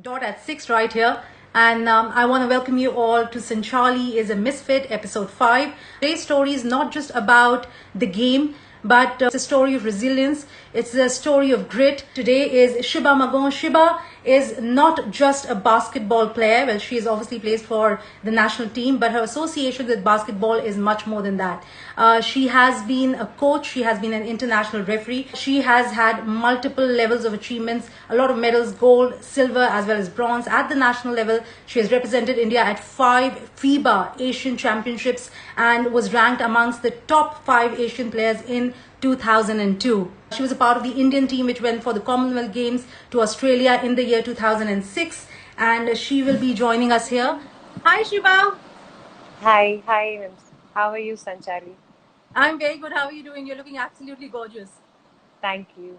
Dot at 6 right here. And I want to welcome you all to Sanchali is a Misfit, episode 5. Today's story is not just about the game, but it's a story of resilience. It's a story of grit. Today is Shiba Magon. Shiba is not just a basketball player. Well, she is obviously plays for the national team, but her association with basketball is much more than that. She has been a coach. She has been an international referee. She has had multiple levels of achievements, a lot of medals, gold, silver, as well as bronze at the national level. She has represented India at 5 FIBA Asian Championships and was ranked amongst the top 5 Asian players in 2002. She was a part of the Indian team which went for the Commonwealth Games to Australia in the year 2006, and she will be joining us here. Hi, Shiba. Hi, how are you, Sanchali? I'm very good. How are you doing? You're looking absolutely gorgeous. Thank you.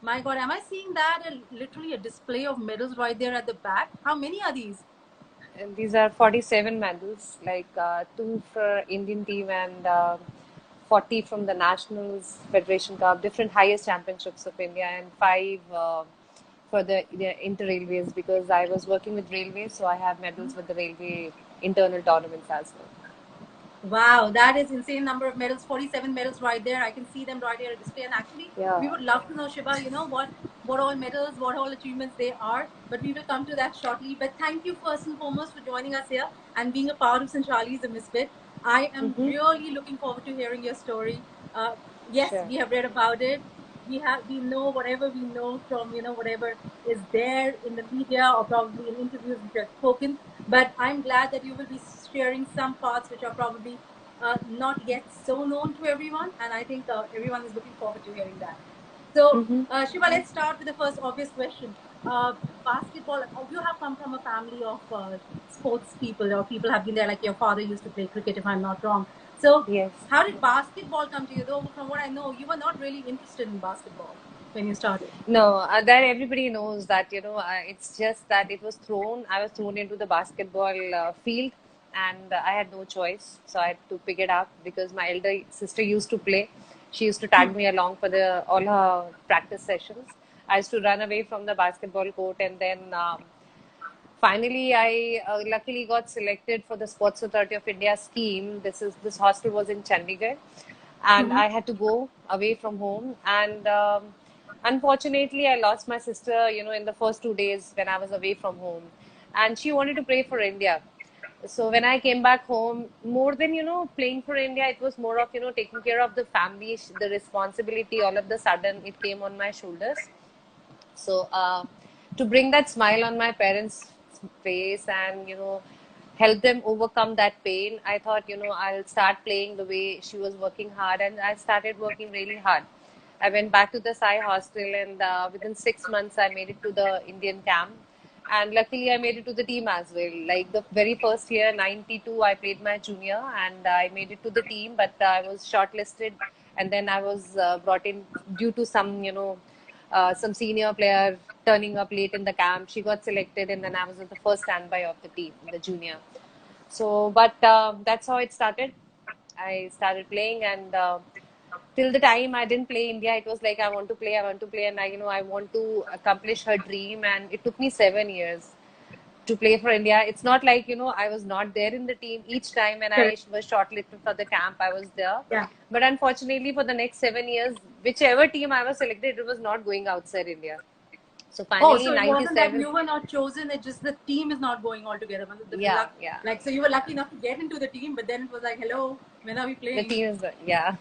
My God, am I seeing that? Literally a display of medals right there at the back. How many are these? And these are 47 medals, like two for Indian team and 40 from the Nationals Federation Cup, different highest championships of India, and five for the Inter Railways because I was working with Railways, so I have medals with the Railway internal tournaments as well. Wow, that is insane number of medals. 47 medals right there. I can see them right here at display. And actually, we Yeah. would love to know, Shiba, what all medals, what all achievements they are. But we will come to that shortly. But thank you first and foremost for joining us here and being a part of Sanchali is a Misfit. I am Mm-hmm. really looking forward to hearing your story. Yes, Sure. we have read about it. We know whatever we know from whatever is there in the media or probably in interviews which are spoken. But I'm glad that you will be sharing some parts which are probably not yet so known to everyone, and I think everyone is looking forward to hearing that. So, Mm-hmm. Shiva, let's start with the first obvious question. Basketball, you have come from a family of sports people, or people have been there, like your father used to play cricket, if I'm not wrong. So, Yes. how did basketball come to you? Though, from what I know, you were not really interested in basketball when you started. No, that everybody knows that, it's just that I was thrown into the basketball field and I had no choice. So I had to pick it up because my elder sister used to play. She used to tag me along for all her practice sessions. I used to run away from the basketball court and then finally I luckily got selected for the Sports Authority of India scheme. This hostel was in Chandigarh and Mm-hmm. I had to go away from home. And unfortunately, I lost my sister, in the first 2 days when I was away from home. And she wanted to play for India. So when I came back home, more than, playing for India, it was more of, taking care of the family, the responsibility. All of the sudden, it came on my shoulders. So to bring that smile on my parents' face and help them overcome that pain, I thought I'll start playing the way she was working hard, and I started working really hard. I went back to the Sai hostel, and within 6 months, I made it to the Indian camp. And luckily, I made it to the team as well. Like the very first year, 92, I played my junior and I made it to the team, but I was shortlisted. And then I was brought in due to some senior player turning up late in the camp. She got selected, and then I was at the first standby of the team, the junior. So, but that's how it started. I started playing, and till the time I didn't play India, it was like I want to play, and I want to accomplish her dream. And it took me 7 years to play for India. It's not like, I was not there in the team. Each time when I Correct. was shortlisted for the camp, I was there. Yeah. But unfortunately, for the next 7 years, whichever team I was selected, it was not going outside India. So Oh, finally, so it wasn't that 97, you were not chosen, it's just the team is not going all together. The yeah, luck, yeah. like, so you were lucky enough to get into the team, but then it was like, hello, when are we The playing? team is, yeah.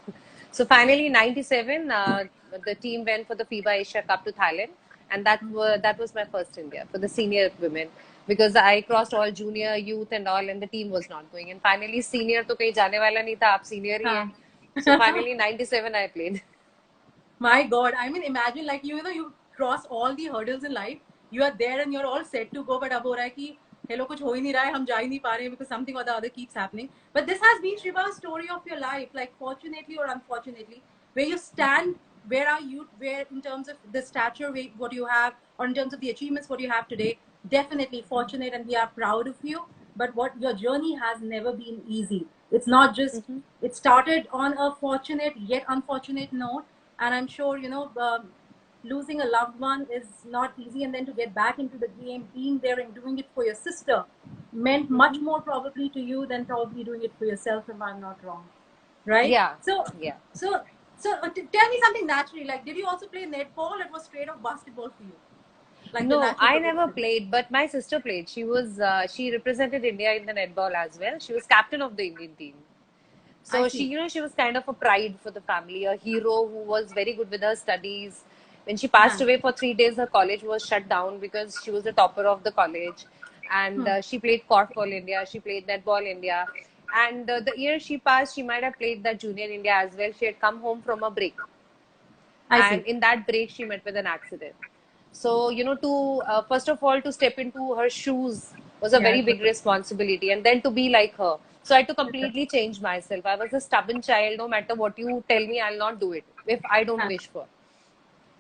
So finally, 97, the team went for the FIBA Asia Cup to Thailand. And that was my first India for the senior women because I crossed all junior, youth and all, and the team was not going. And finally, senior to kahin jane wala nahi tha, ab senior hi hai. Huh. So finally, 97 I played. My God, I mean, imagine like you cross all the hurdles in life, you are there and you're all set to go, but अब हो रहा है कि hello कुछ हो ही नहीं रहा है, हम जा ही नहीं पा रहे हैं because something or the other keeps happening. But this has been Shiva a story of your life, like fortunately or unfortunately, where you stand, where are you, where in terms of the stature, what you have, or in terms of the achievements what you have today. Definitely fortunate, and we are proud of you. But what your journey has never been easy. It's not just. Mm-hmm. It started on a fortunate yet unfortunate note, and I'm sure losing a loved one is not easy, and then to get back into the game, being there and doing it for your sister meant much more probably to you than probably doing it for yourself, if I'm not wrong, right? Yeah, So, yeah. so, tell me something naturally. Like, did you also play netball? It was straight up basketball for you, like the No, natural I never progression. played, but my sister played. She represented India in the netball as well. She was captain of the Indian team. I So see. she was kind of a pride for the family, a hero who was very good with her studies. When she passed Uh-huh. away for 3 days, her college was shut down because she was the topper of the college. And Hmm. she played Korfball India, she played Netball India. And the year she passed, she might have played that Junior India as well. She had come home from a break, I and see. in that break she met with an accident. So to first of all, to step into her shoes was a Yeah, very it was. big responsibility, and then to be like her. So I had to completely change myself. I was a stubborn child. No matter what you tell me, I'll not do it if I don't Huh. wish for.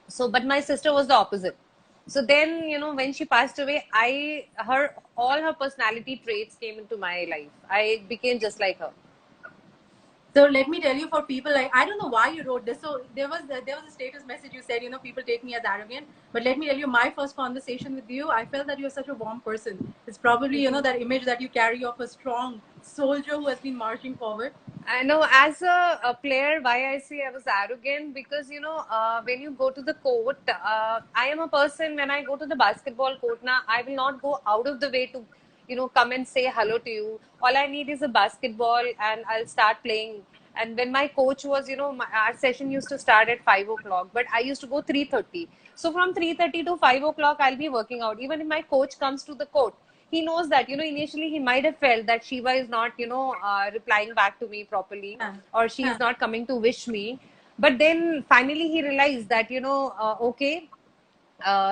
So but my sister was the opposite. So then, when she passed away, I her all her personality traits came into my life. I became just like her. So let me tell you, for people, like, I don't know why you wrote this. So there was a status message you said, people take me as arrogant. But let me tell you, my first conversation with you, I felt that you're such a warm person. It's probably that image that you carry of a strong soldier who has been marching forward. I know, as a player, why I say I was arrogant, because when you go to the court, I am a person. When I go to the basketball court now, I will not go out of the way to come and say hello to you. All I need is a basketball, and I'll start playing. And when my coach was, our session used to start at 5 o'clock, but I used to go 3:30. So from 3:30 to 5 o'clock, I'll be working out. Even if my coach comes to the court, he knows that initially he might have felt that Shiva is not replying back to me properly, Huh. or she Huh. is not coming to wish me. But then finally he realized that okay,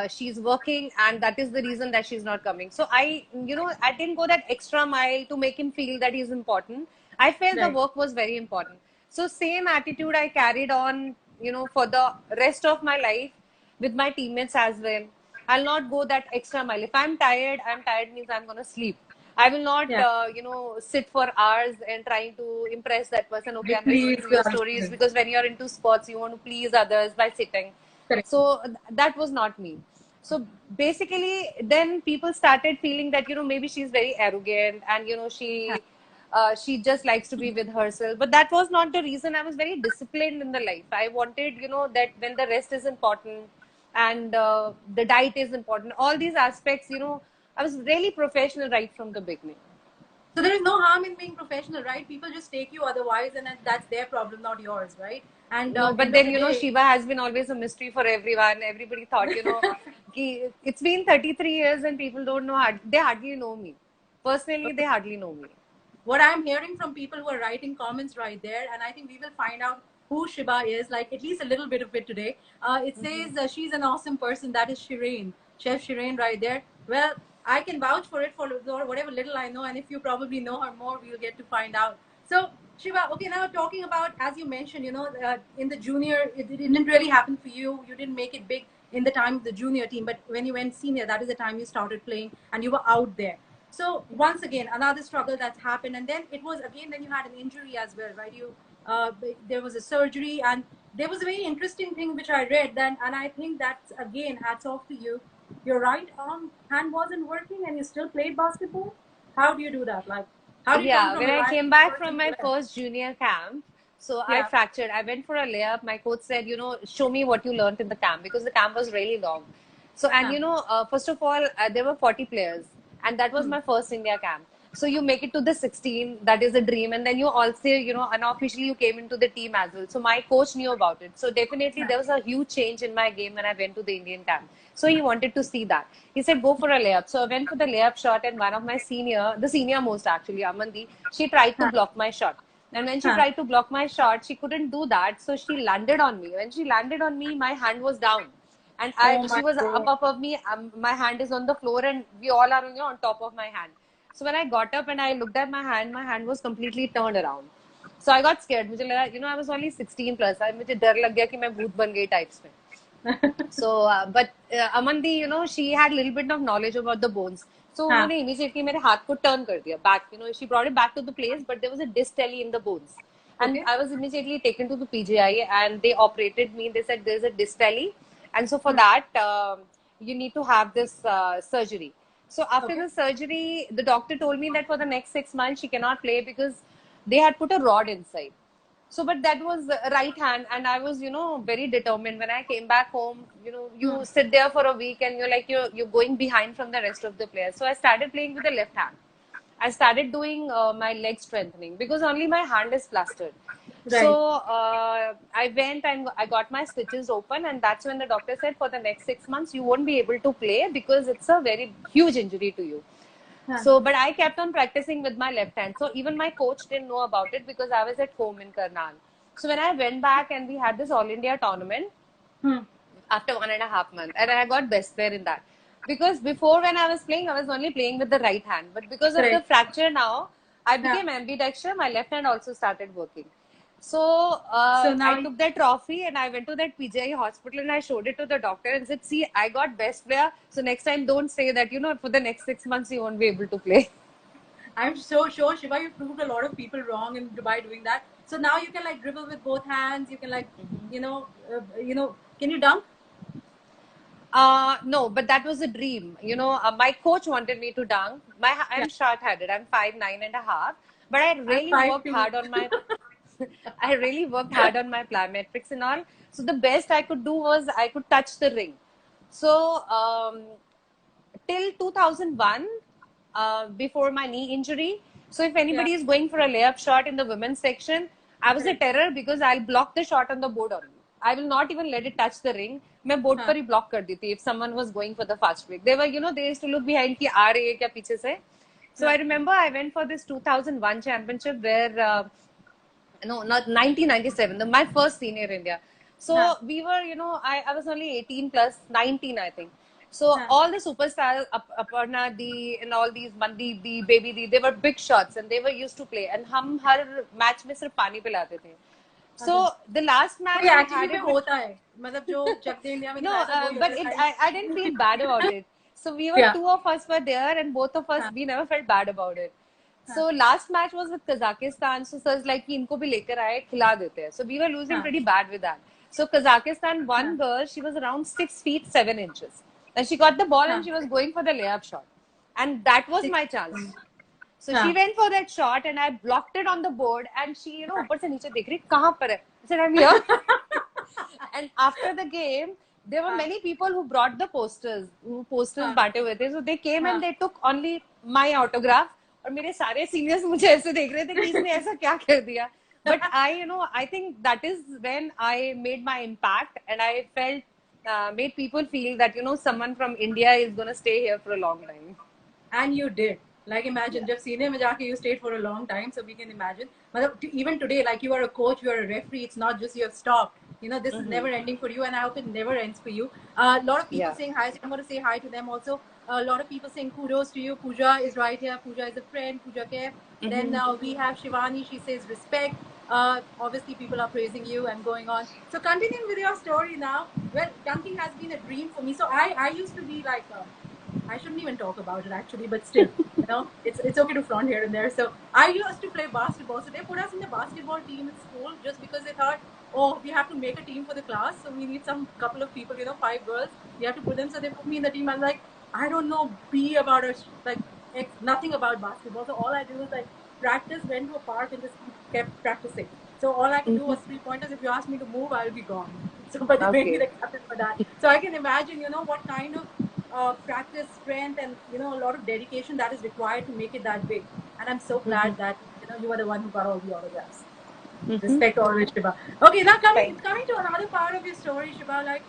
she's working, and that is the reason that she's not coming. So I didn't go that extra mile to make him feel that he's important. I felt the Right. work was very important. So same attitude I carried on for the rest of my life with my teammates as well. I'll not go that extra mile. If I'm tired means I'm going to sleep. I will not Yeah. sit for hours and trying to impress that person. Okay, I'm listening Please to the your other stories, person. because when you're into sports you want to please others by sitting. Correct. So that was not me. So basically then people started feeling that maybe she's very arrogant, and Huh. she just likes to be with herself. But that was not the reason. I was very disciplined in the life. I wanted that when the rest is important, and the diet is important, all these aspects, I was really professional right from the beginning. So there is no harm in being professional, right? People just take you otherwise, and that's their problem, not yours, right? And No, but end of then the day, Shiva has been always a mystery for everyone. Everybody thought it's been 33 years and people don't know, they hardly know me personally. They hardly know me. what I'm hearing from people who are writing comments right there, and I think we will find out who Shiba is, like at least a little bit of it today. It says she's an awesome person. That is Shireen, Chef Shireen, right there. Well, I can vouch for it for whatever little I know, and if you probably know her more, we'll get to find out. So, Shiva, okay, now talking about, as you mentioned, in the junior, it didn't really happen for you. You didn't make it big in the time of the junior team, but when you went senior, that is the time you started playing and you were out there. So once again, another struggle that's happened, and then it was again, then you had an injury as well, right? Uh, there was a surgery, and there was a very interesting thing which I read then, and I think that's again hats off to you. Your right arm hand wasn't working, and you still played basketball. How do you do that? Like, how do you come Yeah, from when a I right came back from person to my left? first junior camp, so I Yeah. fractured. I went for a layup. My coach said, show me what you learned in the camp, because the camp was really long. So, and Huh. first of all, there were 40 players, and that was Hmm. my first India camp. So you make it to the 16, that is a dream. And then you also, unofficially you came into the team as well. So my coach knew about it. So definitely Huh. there was a huge change in my game when I went to the Indian camp. So he wanted to see that. He said, go for a layup. So I went for the layup shot, and one of my the senior most actually, Amandi, she tried to Huh. block my shot. And when she Huh. tried to block my shot, she couldn't do that. So she landed on me. When she landed on me, my hand was down, and Oh she my was up God. above me. My hand is on the floor, and we all are on top of my hand. So when I got up and I looked at my hand was completely turned around. So I got scared. मुझे लगा, I was only 16 plus. मुझे डर लग गया कि मैं भूत बन गई types में. So, but Amandi, she had a little bit of knowledge about the bones. So Huh. उन्होंने immediately मेरे हाथ को turn कर दिया back. She brought it back to the place, but there was a disc tele in the bones. And Okay. I was immediately taken to the PGI, and they operated me. They said there's a disc tele, And so for that, you need to have this surgery. So after Okay. the surgery, the doctor told me that for the next 6 months she cannot play because they had put a rod inside. So, but that was right hand, and I was, very determined. When I came back home, you Hmm. sit there for a week, and you're going behind from the rest of the players. So I started playing with the left hand. I started doing my leg strengthening because only my hand is plastered. So Right. I went and I got my stitches open, and that's when the doctor said for the next 6 months you won't be able to play because it's a very huge injury to you. Huh. So, but I kept on practicing with my left hand. So even my coach didn't know about it because I was at home in Karnal. So when I went back and we had this All India tournament Hmm. after 1.5 months, and I got best player in that. Because before when I was playing, I was only playing with the right hand. But because of the Correct. fracture now, I Yeah. became ambidextrous. My left hand also started working. So So now, I took that trophy and I went to that PGI hospital and I showed it to the doctor and said, "See, I got best player. So next time, don't say that for the next 6 months you won't be able to play." I'm so sure, Shiva, you proved a lot of people wrong in Dubai doing that. So now you can like dribble with both hands. You can like, can you dunk? No, but that was a dream. My coach wanted me to dunk. Yeah. I'm short-handed. I'm 5'9.5", but I I'm really five worked two. hard on my I really worked hard on my plyometrics and all. So the best I could do was I could touch the ring. So till 2001, before my knee injury. So if Yeah. anybody is going for a layup shot in the women's section, I was a Correct. terror because I'll block the shot on the board only. I will not even let it touch the ring. मैं board Huh. पर ही block कर दी थी if someone was going for the fast break. They were, they used to look behind कि आ रही है क्या पीछे से. So Yeah. I remember I went for this 2001 championship where no, not 1997, my first senior India. Huh. So we were, I was only 18 plus 19, I think. So Huh. all the superstars, Aparna Di and all these Mandi Di, Baby Di, they were big shots and they were used to play. And हम हर match में सिर्फ पानी पिलाते थे. Okay. So the last match कोई we actually had में it with होता है मतलब जो चक दे इंडिया में no, खिलाया था वही होता but है I didn't feel bad about it. So we were Yeah. two of us were there, and both of us हाँ. we never felt bad about it. हाँ. So last match was with Kazakhstan. So sir's like कि इनको भी लेकर आए खिला देते हैं. So we were losing हाँ. pretty bad with that. So Kazakhstan, one हाँ. girl, she was around 6 feet 7 inches, and she got the ball and हाँ. she was going for the layup shot, and that was Six. my chance. So she हाँ. went for that shot and I blocked it on the board and she, ऊपर से नीचे देख रही कहाँ पर है. I said, I'm here. And after the game, there were हाँ. many people who brought the posters, who posters हाँ. बांटे हुए थे. So they came and हाँ. they took only my autograph. और मेरे सारे seniors मुझे ऐसे देख रहे थे कि इसने ऐसा क्या कर दिया. But I think that is when I made my impact and I felt made people feel that someone from India is gonna stay here for a long time. And you did. Like imagine, Yeah. जब senior में जाके you stayed for a long time, so we can imagine. मतलब even today, like you are a coach, you are a referee. It's not just you have stopped. This is Mm-hmm. never ending for you, and I hope it never ends for you. A lot of people Yeah. saying hi, so I'm going to say hi to them also. A lot of people saying kudos to you. Pooja is right here. Pooja is a friend. Pooja Kev. Then Mm-hmm. we have Shivani. She says respect. Obviously, people are praising you and going on. So continuing with your story now. Well, dunking has been a dream for me. So I used to be like. I shouldn't even talk about it actually, but still, it's okay to flaunt here and there. So I used to play basketball. So they put us in the basketball team in school just because they thought, oh, we have to make a team for the class. So we need some couple of people, 5 girls. We have to put them. So they put me in the team. I'm like, I don't know B about it, like nothing about basketball. So all I do is like practice, went to a park and just kept practicing. So all I could do was 3 pointers. If you ask me to move, I'll be gone. So, but they made me Okay. the captain for that. So I can imagine, what kind of practice, strength, and a lot of dedication that is required to make it that big. And I'm so glad that you were the one who got all the autographs. Respect always, Shiba. Okay, now coming Thank coming to another part of your story, Shiba. Like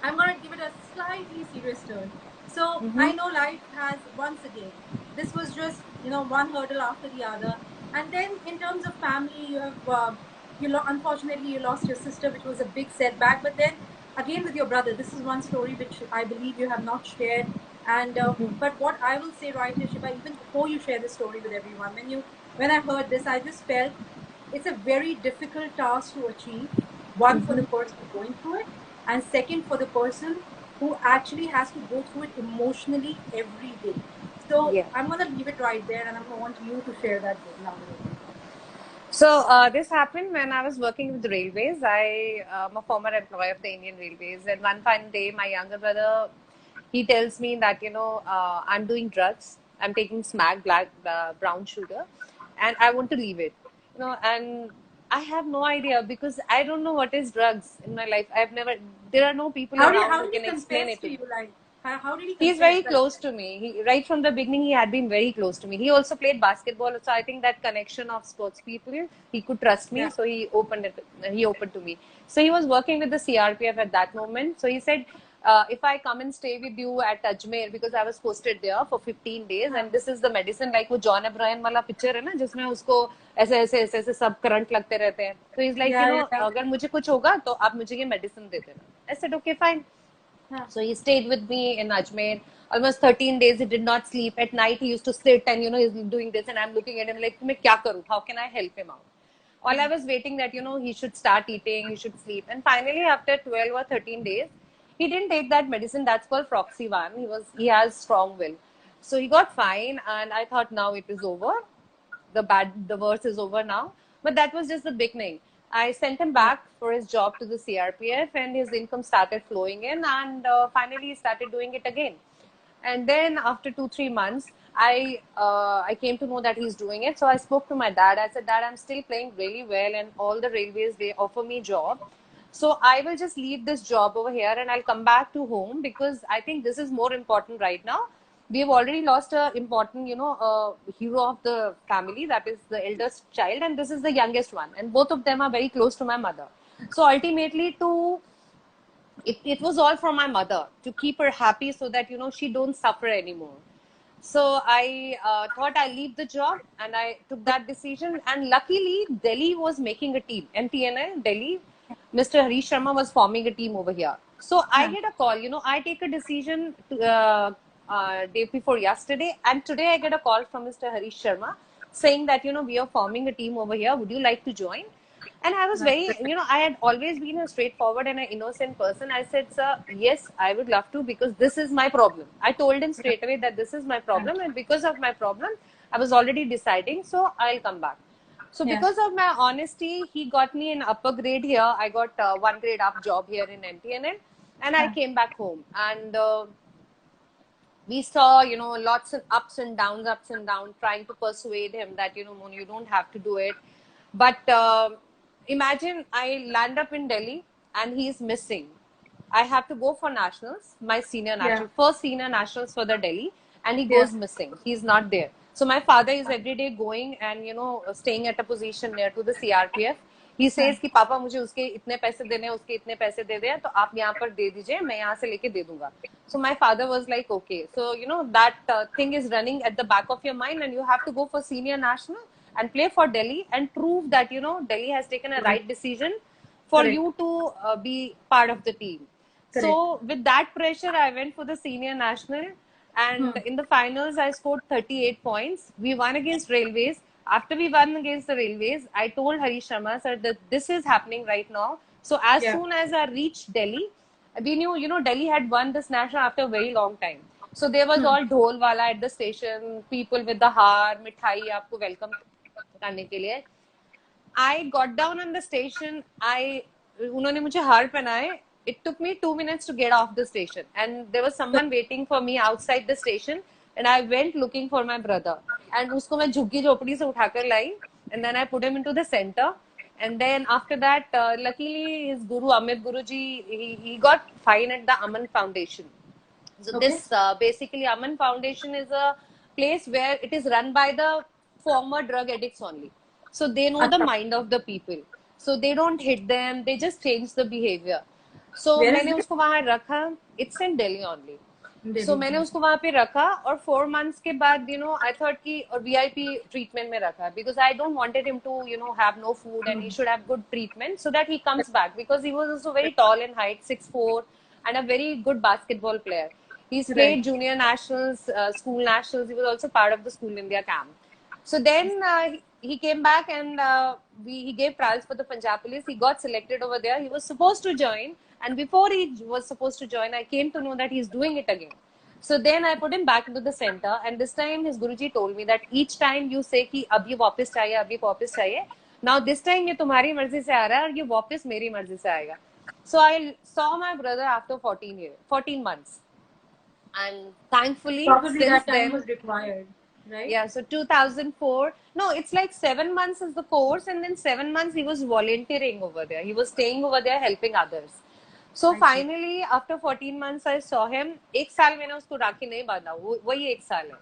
I'm gonna give it a slightly serious turn. So I know life has once again. This was just one hurdle after the other, and then in terms of family, you have unfortunately you lost your sister, which was a big setback. But then again with your brother, this is one story which I believe you have not shared. And but what I will say right here, Shiba, even before you share this story with everyone, when I heard this, I just felt it's a very difficult task to achieve. One for the person going through it, and second for the person who actually has to go through it emotionally every day. So Yeah. I'm gonna leave it right there, and I'm gonna want you to share that now with everyone. So this happened when I was working with the railways. I am a former employee of the Indian Railways, and one fine day, my younger brother, he tells me that I'm doing drugs. I'm taking smack, black, brown sugar, and I want to leave it. And I have no idea because I don't know what is drugs in my life. I've never. There are no people around How who did he can explain confess it to to me. you? Like, how did he He's confess very that? close to me. Right from the beginning, he had been very close to me. He also played basketball, so I think that connection of sports people, he could trust me, Yeah. so he opened it. He opened to me. So he was working with the CRPF at that moment. So he said, if I come and stay with you at Ajmer, because I was posted there for 15 days, हाँ. and this is the medicine, like वो John O'Brien वाला picture है ना, जिसमें उसको ऐसे सब current लगते रहते हैं. So he's like, Yeah, yeah. अगर मुझे कुछ होगा तो आप मुझे ये medicine दे देना. I said, okay, fine. हाँ. So he stayed with me in Ajmer. Almost 13 days he did not sleep. At night he used to sit and he's doing this and I'm looking at him like, मैं क्या करूँ? How can I help him out? All I was waiting that he should start eating, he should sleep. And finally after 12 or 13 days, he didn't take that medicine. That's called Froxyvan. He has strong will. So he got fine and I thought now it is over. The worst is over now. But that was just the beginning. I sent him Yeah. back for his job to the CRPF, and his income started flowing in, and finally he started doing it again. And then after 2 3 months, I came to know that he's doing it. So I spoke to my dad. I said, Dad, I'm still playing really well, and all the railways they offer me job. So I will just leave this job over here and I'll come back to home because I think this is more important right now. We've already lost a important, hero of the family, that is the eldest child, and this is the youngest one. And both of them are very close to my mother. So ultimately, it was all for my mother to keep her happy so that she don't suffer anymore. So I thought I'll leave the job and I took that decision. And luckily, Delhi was making a team. MTNL, Delhi, Mr. Harish Sharma was forming a team over here. So I हाँ. get a call. I take a decision day before yesterday. And today I get a call from Mr. Harish Sharma saying that, we are forming a team over here. Would you like to join? And I was very, I had always been a straightforward and an innocent person. I said, Sir, yes, I would love to because this is my problem. I told him straight away that this is my problem. And because of my problem, I was already deciding, so I'll come back. So Yeah. because of my honesty, he got me an upper grade here. I got one grade up job here in MTNL. And I हाँ. came back home. And we saw, lots of ups and downs, trying to persuade him that, Mon, you don't have to do it. But imagine I land up in Delhi and he's missing. I have to go for nationals, my senior Yeah. national, first senior nationals for the Delhi, and he Yeah. goes missing. He's not there. So my father is every day going and staying at a position near to the CRPF. He says कि पापा मुझे उसके इतने पैसे देने हैं, उसके इतने पैसे दे दें, तो आप यहाँ पर दे दीजिए, मैं यहाँ से लेके दे दूंगा. So my father was like, okay. So that thing is running at the back of your mind, and you have to go for senior national and play for Delhi and prove that Delhi has taken a right decision for Correct. you to be part of the team. Correct. So with that pressure, I went for the senior national, and in the finals, I scored 38 points. We won against Railways. After we won against the Railways, I told Harish Sharma sir that this is happening right now. So as Yeah. soon as I reached Delhi, we knew Delhi had won this national after a very long time. So there was all dhol wala at the station, people with the har, mithai आपको welcome करने के लिए. I got down on the station. उन्होंने मुझे हार पहनाए. It took me 2 minutes to get off the station, and there was someone waiting for me outside the station. And I went looking for my brother. And उसको मैं झुग्गी झोपड़ी से उठाकर लाई. And then I put him into the center. And then after that, luckily his guru Amit Guruji, he got fine at the Aman Foundation. So Okay. this basically Aman Foundation is a place where it is run by the former drug addicts only. So they know the अच्छा. mind of the people. So they don't hit them. They just change the behavior. So Where is मैंने this? उसको वहाँ रखा. It's in Delhi only. Delhi. So मैंने उसको वहाँ पे रखा और 4 months के बाद I thought कि और VIP treatment में रखा because I don't wanted him to have no food and he should have good treatment so that he comes back because he was also very tall in height, 6'4", and a very good basketball player. He's played Right. junior nationals, school nationals. He was also part of the School India camp. So then he came back and he gave trials for the Punjab Police. He got selected over there. He was supposed to join, and before he was supposed to join, I came to know that he's doing it again. So then I put him back into the center, and this time his Guruji told me that each time you say कि अभी वापस चाहिए, Now this time ये तुम्हारी मर्जी से आ रहा है और ये वापस मेरी मर्जी से आएगा. So I saw my brother after 14 months, and thankfully Probably since that time then, was required, right? yeah, so 2004. No, it's like 7 months is the course, and then 7 months he was volunteering over there. He was staying over there helping others. So I see. finally, after 14 months, I saw him. एक साल मैंने उसको राखी नहीं बांधा, वही एक साल है.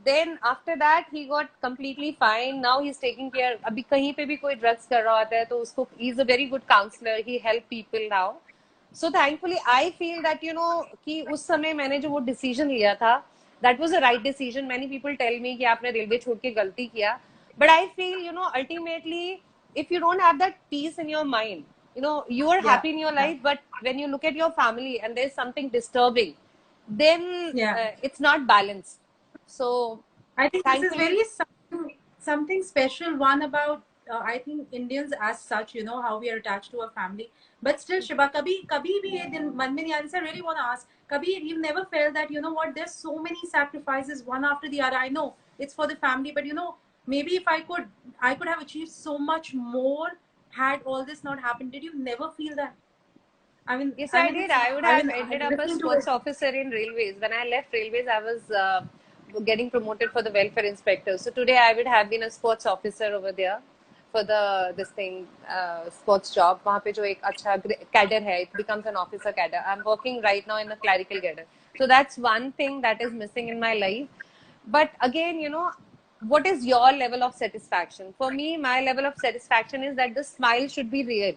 Then after that, he got completely fine. Now he's taking care. अभी कहीं पे भी कोई drugs कर रहा होता है तो उसको, he's a very good counselor. He help people now. So thankfully, I feel that कि उस समय मैंने जो वो decision लिया था, that was a right decision. Many people tell me कि आपने रेलवे छोड़ के गलती किया, but I feel ultimately, if you don't have that peace in your mind, you are Yeah. happy in your Yeah. life, but when you look at your family and there's something disturbing, then Yeah. it's not balanced. So I think this is thankfully, very something special. One about I think Indians as such, how we are attached to our family. But still, Shiba, kabhi bhi ye dil man mein nahi aaya. I really want to ask, kabhi you've never felt that what? There's so many sacrifices one after the other. I know it's for the family, but maybe if I could have achieved so much more had all this not happened. Did you never feel that? yes, I I mean, did. it's. I would I have mean, ended up a listening to sports it. officer in railways. When I left railways, I was getting promoted for the welfare inspector. So today, I would have been a sports officer over there for the this thing sports job. वहाँ पे जो एक अच्छा cadre है, it becomes an officer cadre. I'm working right now in the clerical cadre. So that's one thing that is missing in my life. But again, what is your level of satisfaction? For me, my level of satisfaction is that the smile should be real.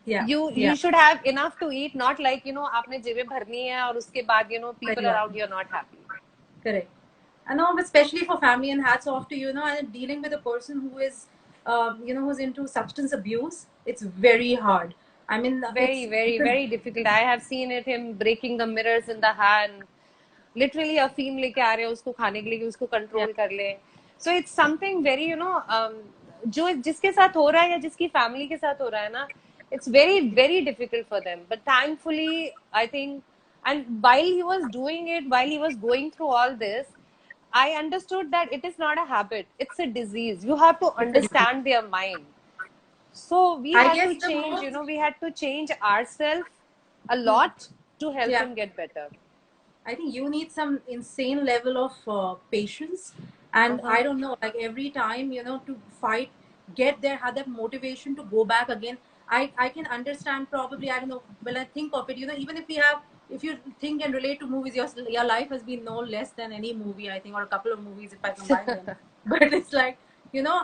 Yeah. You Yeah. should have enough to eat, not like आपने जेबें भरनी है और उसके बाद people Yeah. around you are not happy. Correct. I know, especially for family, and hats off to and dealing with a person who is, who's into substance abuse. It's very hard. I mean, Very, it's very, because very difficult. I have seen it, him breaking the mirrors in the hand. Literally अफीम लेके आ रहे हैं उसको खाने के लिए कि उसको yeah, कंट्रोल कर ले. So it's something very, जो जिसके साथ हो रहा है या जिसकी फैमिली के साथ हो रहा है ना, it's very, very difficult for them. But thankfully, I think, and while he was doing it, while he was going through all this, I understood that it is not a habit, it's a disease. You have to it's understand their mind. So we I had guess to the change, most, we had to change ourselves a lot to help yeah, him get better. I think you need some insane level of patience, and Uh-huh. I don't know, like every time to fight, get there, have that motivation to go back again. I can understand probably. I don't know, when I think of it, even if you think and relate to movies, your life has been no less than any movie, I think, or a couple of movies if I combine them. But it's like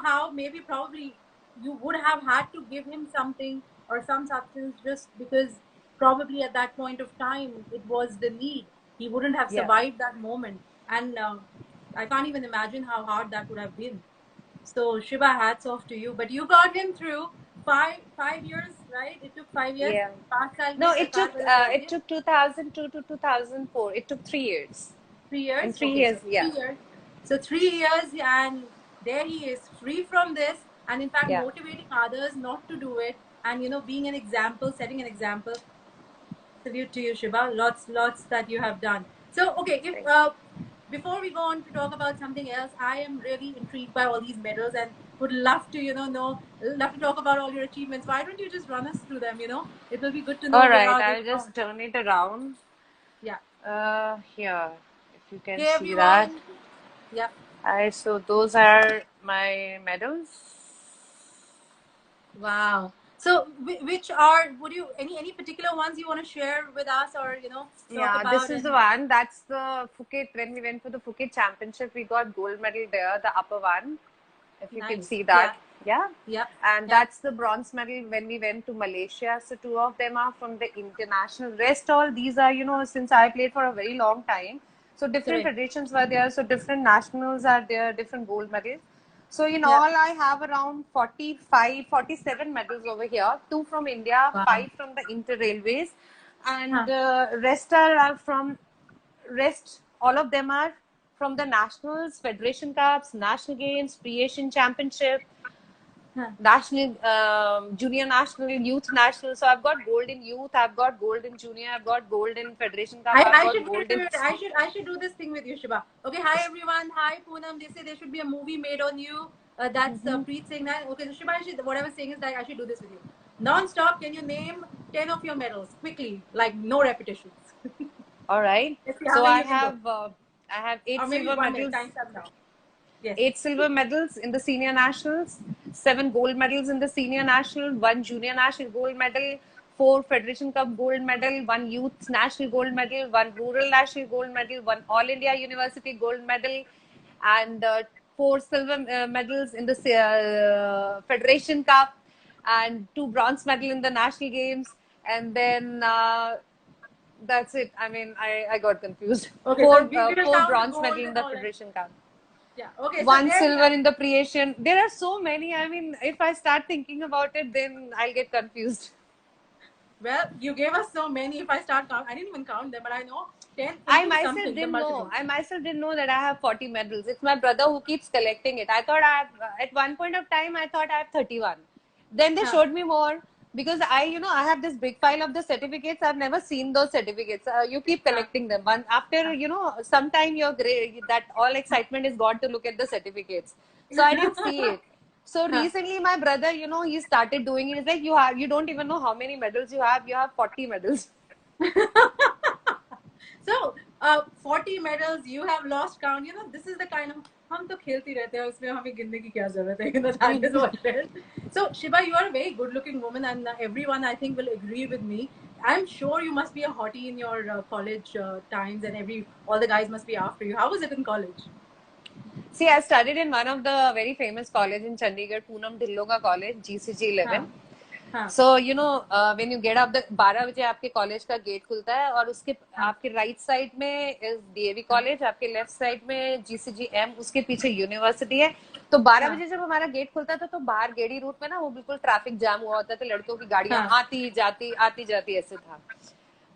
how maybe probably you would have had to give him something or some substance just because probably at that point of time it was the need. He wouldn't have Yeah. survived that moment, and I can't even imagine how hard that would have been. So Shiva, hats off to you. But you got him through five years, right? It took 5 years. Yeah. 5 साल No, में सरकार बदल जाती it है. took 2002 to 2004. It took 3 years. 3 years. In three Okay, so years, yeah, 3 years. So 3 years, and there he is, free from this, and in fact yeah. motivating others not to do it, and being an example, setting an example. Salute to you, Shiva. Lots that you have done. So, okay, if Thank you. before we go on to talk about something else, I am really intrigued by all these medals and would love to, love to talk about all your achievements. Why don't you just run us through them? It will be good to know All where right, are they I'll from. just turn it around. Yeah. Here, if you can Hey see that. everyone. Yeah. So those are my medals. Wow. So, which are would you any particular ones you want to share with us or talk Yeah, this about is the and one. That's the Phuket. When we went for the Phuket Championship, we got gold medal there, the upper one. If you can nice. see Yeah. that. Yeah. Yeah. And Yeah. that's the bronze medal when we went to Malaysia. So two of them are from the international. Rest all these are, since I played for a very long time. So different Correct. federations were there. So different nationals are there, different gold medals. So in Yeah. all, I have around 45, 47 medals over here. 2 from India, Wow. 5 from the Inter Railways, and Huh. rest are from rest. All of them are from the nationals, federation cups, national games, pre-Asian championship, Huh. national, junior national, youth national. So I've got gold in youth, I've got gold in junior, I've got gold in federation cup, I've I got should wait, gold wait, in. wait. I should do this thing with you, Shiba. Okay, hi everyone. Hi Poonam. They say there should be a movie made on you. That's Preet saying that. Okay, so Shibashi, what I was saying is that I should do this with you. Non-stop, can you name 10 of your medals quickly, like no repetitions? All right. If you So have any, you can go. I have eight Or maybe silver 1 minute. medals. Time's up now. Yes. 8 silver medals in the senior nationals, 7 gold medals in the senior national, 1 junior national gold medal, 4 Federation Cup gold medal, 1 youth national gold medal, 1 rural national gold medal, 1 All India University gold medal, and 4 silver medals in the Federation Cup, and 2 bronze medal in the national games, and then that's it. I mean, I got confused. Okay, Four so we will four count the bronze gold medal in and the all that. Federation Cup. Yeah. Okay. So 1 silver in the pre-Asian. There are so many. I mean, if I start thinking about it, then I'll get confused. Well, you gave us so many. If I start count, I didn't even count them, but I know 10 I into myself something. The didn't know. multiples. I myself didn't know that I have 40 medals. It's my brother who keeps collecting it. I thought I have, at one point of time, I thought I have 31. Then they showed me more because I have this big file of the certificates. I've never seen those certificates. You keep collecting them. One after, sometime that all excitement is gone to look at the certificates. So I didn't see it. So recently, my brother, he started doing it. It's like you don't even know how many medals you have. You have 40 medals. So 40 medals, you have lost count. This is the kind of हम तो खेलती रहते हैं उसमें हमें गिनने की क्या जरूरत है. That is what it is. So Shiba, you are a very good-looking woman, and everyone I think will agree with me. I'm sure you must be a hottie in your college times, and all the guys must be after you. How was it in college? See, I studied in one of the very famous college in Chandigarh, Poonam Dhillonga College, GCG 11. So, when you get up, 12 बजे आपके college का gate खुलता है और उसके आपके right side में DAV college, आपके लेफ्ट साइड में GCGM, उसके पीछे यूनिवर्सिटी है. तो 12 बजे जब हमारा गेट खुलता था तो बाहर गेड़ी रूट में ना वो बिल्कुल ट्रैफिक जाम हुआ होता था. लड़कियों की गाड़ियां आती जाती ऐसे था.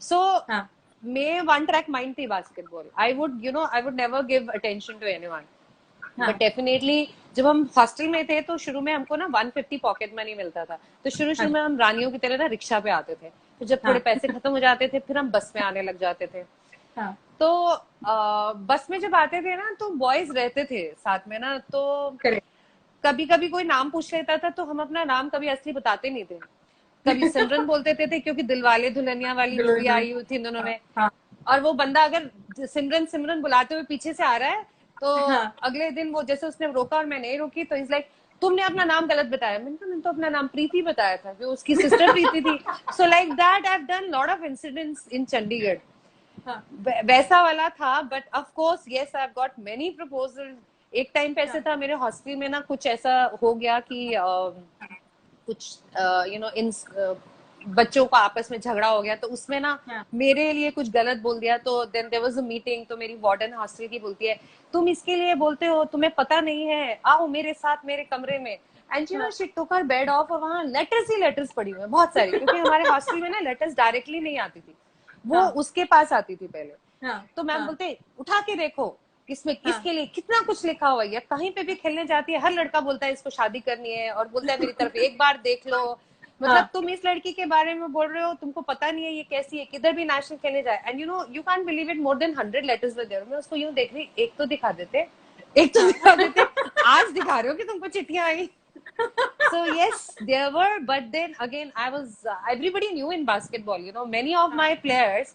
सो मैं वन ट्रैक माइंड थी basketball. I would never give attention to anyone. But definitely जब हम हॉस्टल में थे तो शुरू में हमको ना 150 पॉकेट मनी मिलता था. तो शुरू में हम रानियों की तरह ना रिक्शा पे आते थे. फिर जब थोड़े पैसे खत्म हो जाते थे फिर हम बस में आने लग जाते थे. तो बस में जब आते थे ना तो बॉयज रहते थे साथ में ना. तो कभी कभी कोई नाम पूछ लेता था तो हम अपना नाम कभी असली बताते नहीं थे. कभी सिमरन बोलते थे क्योंकि दिलवाले दुल्हनिया वाली मूवी आई हुई थी इन दोनों में. और वो बंदा अगर सिमरन सिमरन बुलाते हुए पीछे से आ रहा है तो अगले दिन वो जैसे उसने रोका और मैं नहीं रोकी तो इज लाइक तुमने अपना नाम गलत बताया. मैंने तो अपना नाम प्रीति बताया था. वो उसकी सिस्टर प्रीति थी. So like that I have done lot of incidents इन चंडीगढ़. वैसा वाला था. But of course yes I have got many proposal. एक टाइम पे ऐसे था मेरे हॉस्टल में ना कुछ ऐसा हो गया कि कुछ इन बच्चों को आपस में झगड़ा हो गया. तो उसमें ना मेरे लिए कुछ गलत बोल दिया. तो then there was a meeting. तो मेरी वार्डन हॉस्टल की बोलती है तुम इसके लिए बोलते हो, तुम्हें पता नहीं है, आओ मेरे साथ मेरे कमरे में. And she took her bed of और वहां लेटर्स पड़ी हुई बहुत सारी. क्योंकि हमारे हॉस्टल में ना लेटर्स डायरेक्टली नहीं आती थी, वो उसके पास आती थी पहले. तो मैम बोलते उठा के देखो इसमें किसके लिए कितना कुछ लिखा हुआ है. कहीं पे भी खेलने जाती है हर लड़का बोलता है इसको शादी करनी है और बोलता है मेरी तरफ एक बार देख लो. मतलब तुम इस लड़की के बारे में बोल रहे हो, तुमको पता नहीं है ये कैसी है, किधर भी नेशनल खेलने जाए. And you can't believe it, more than 100 letters were there. मैं उसको यूं देख रही, एक तो दिखा देते आज दिखा रहे हो कि तुमको चिट्ठियां आई. So yes, there were, but then again, everybody knew in basketball, many of my players,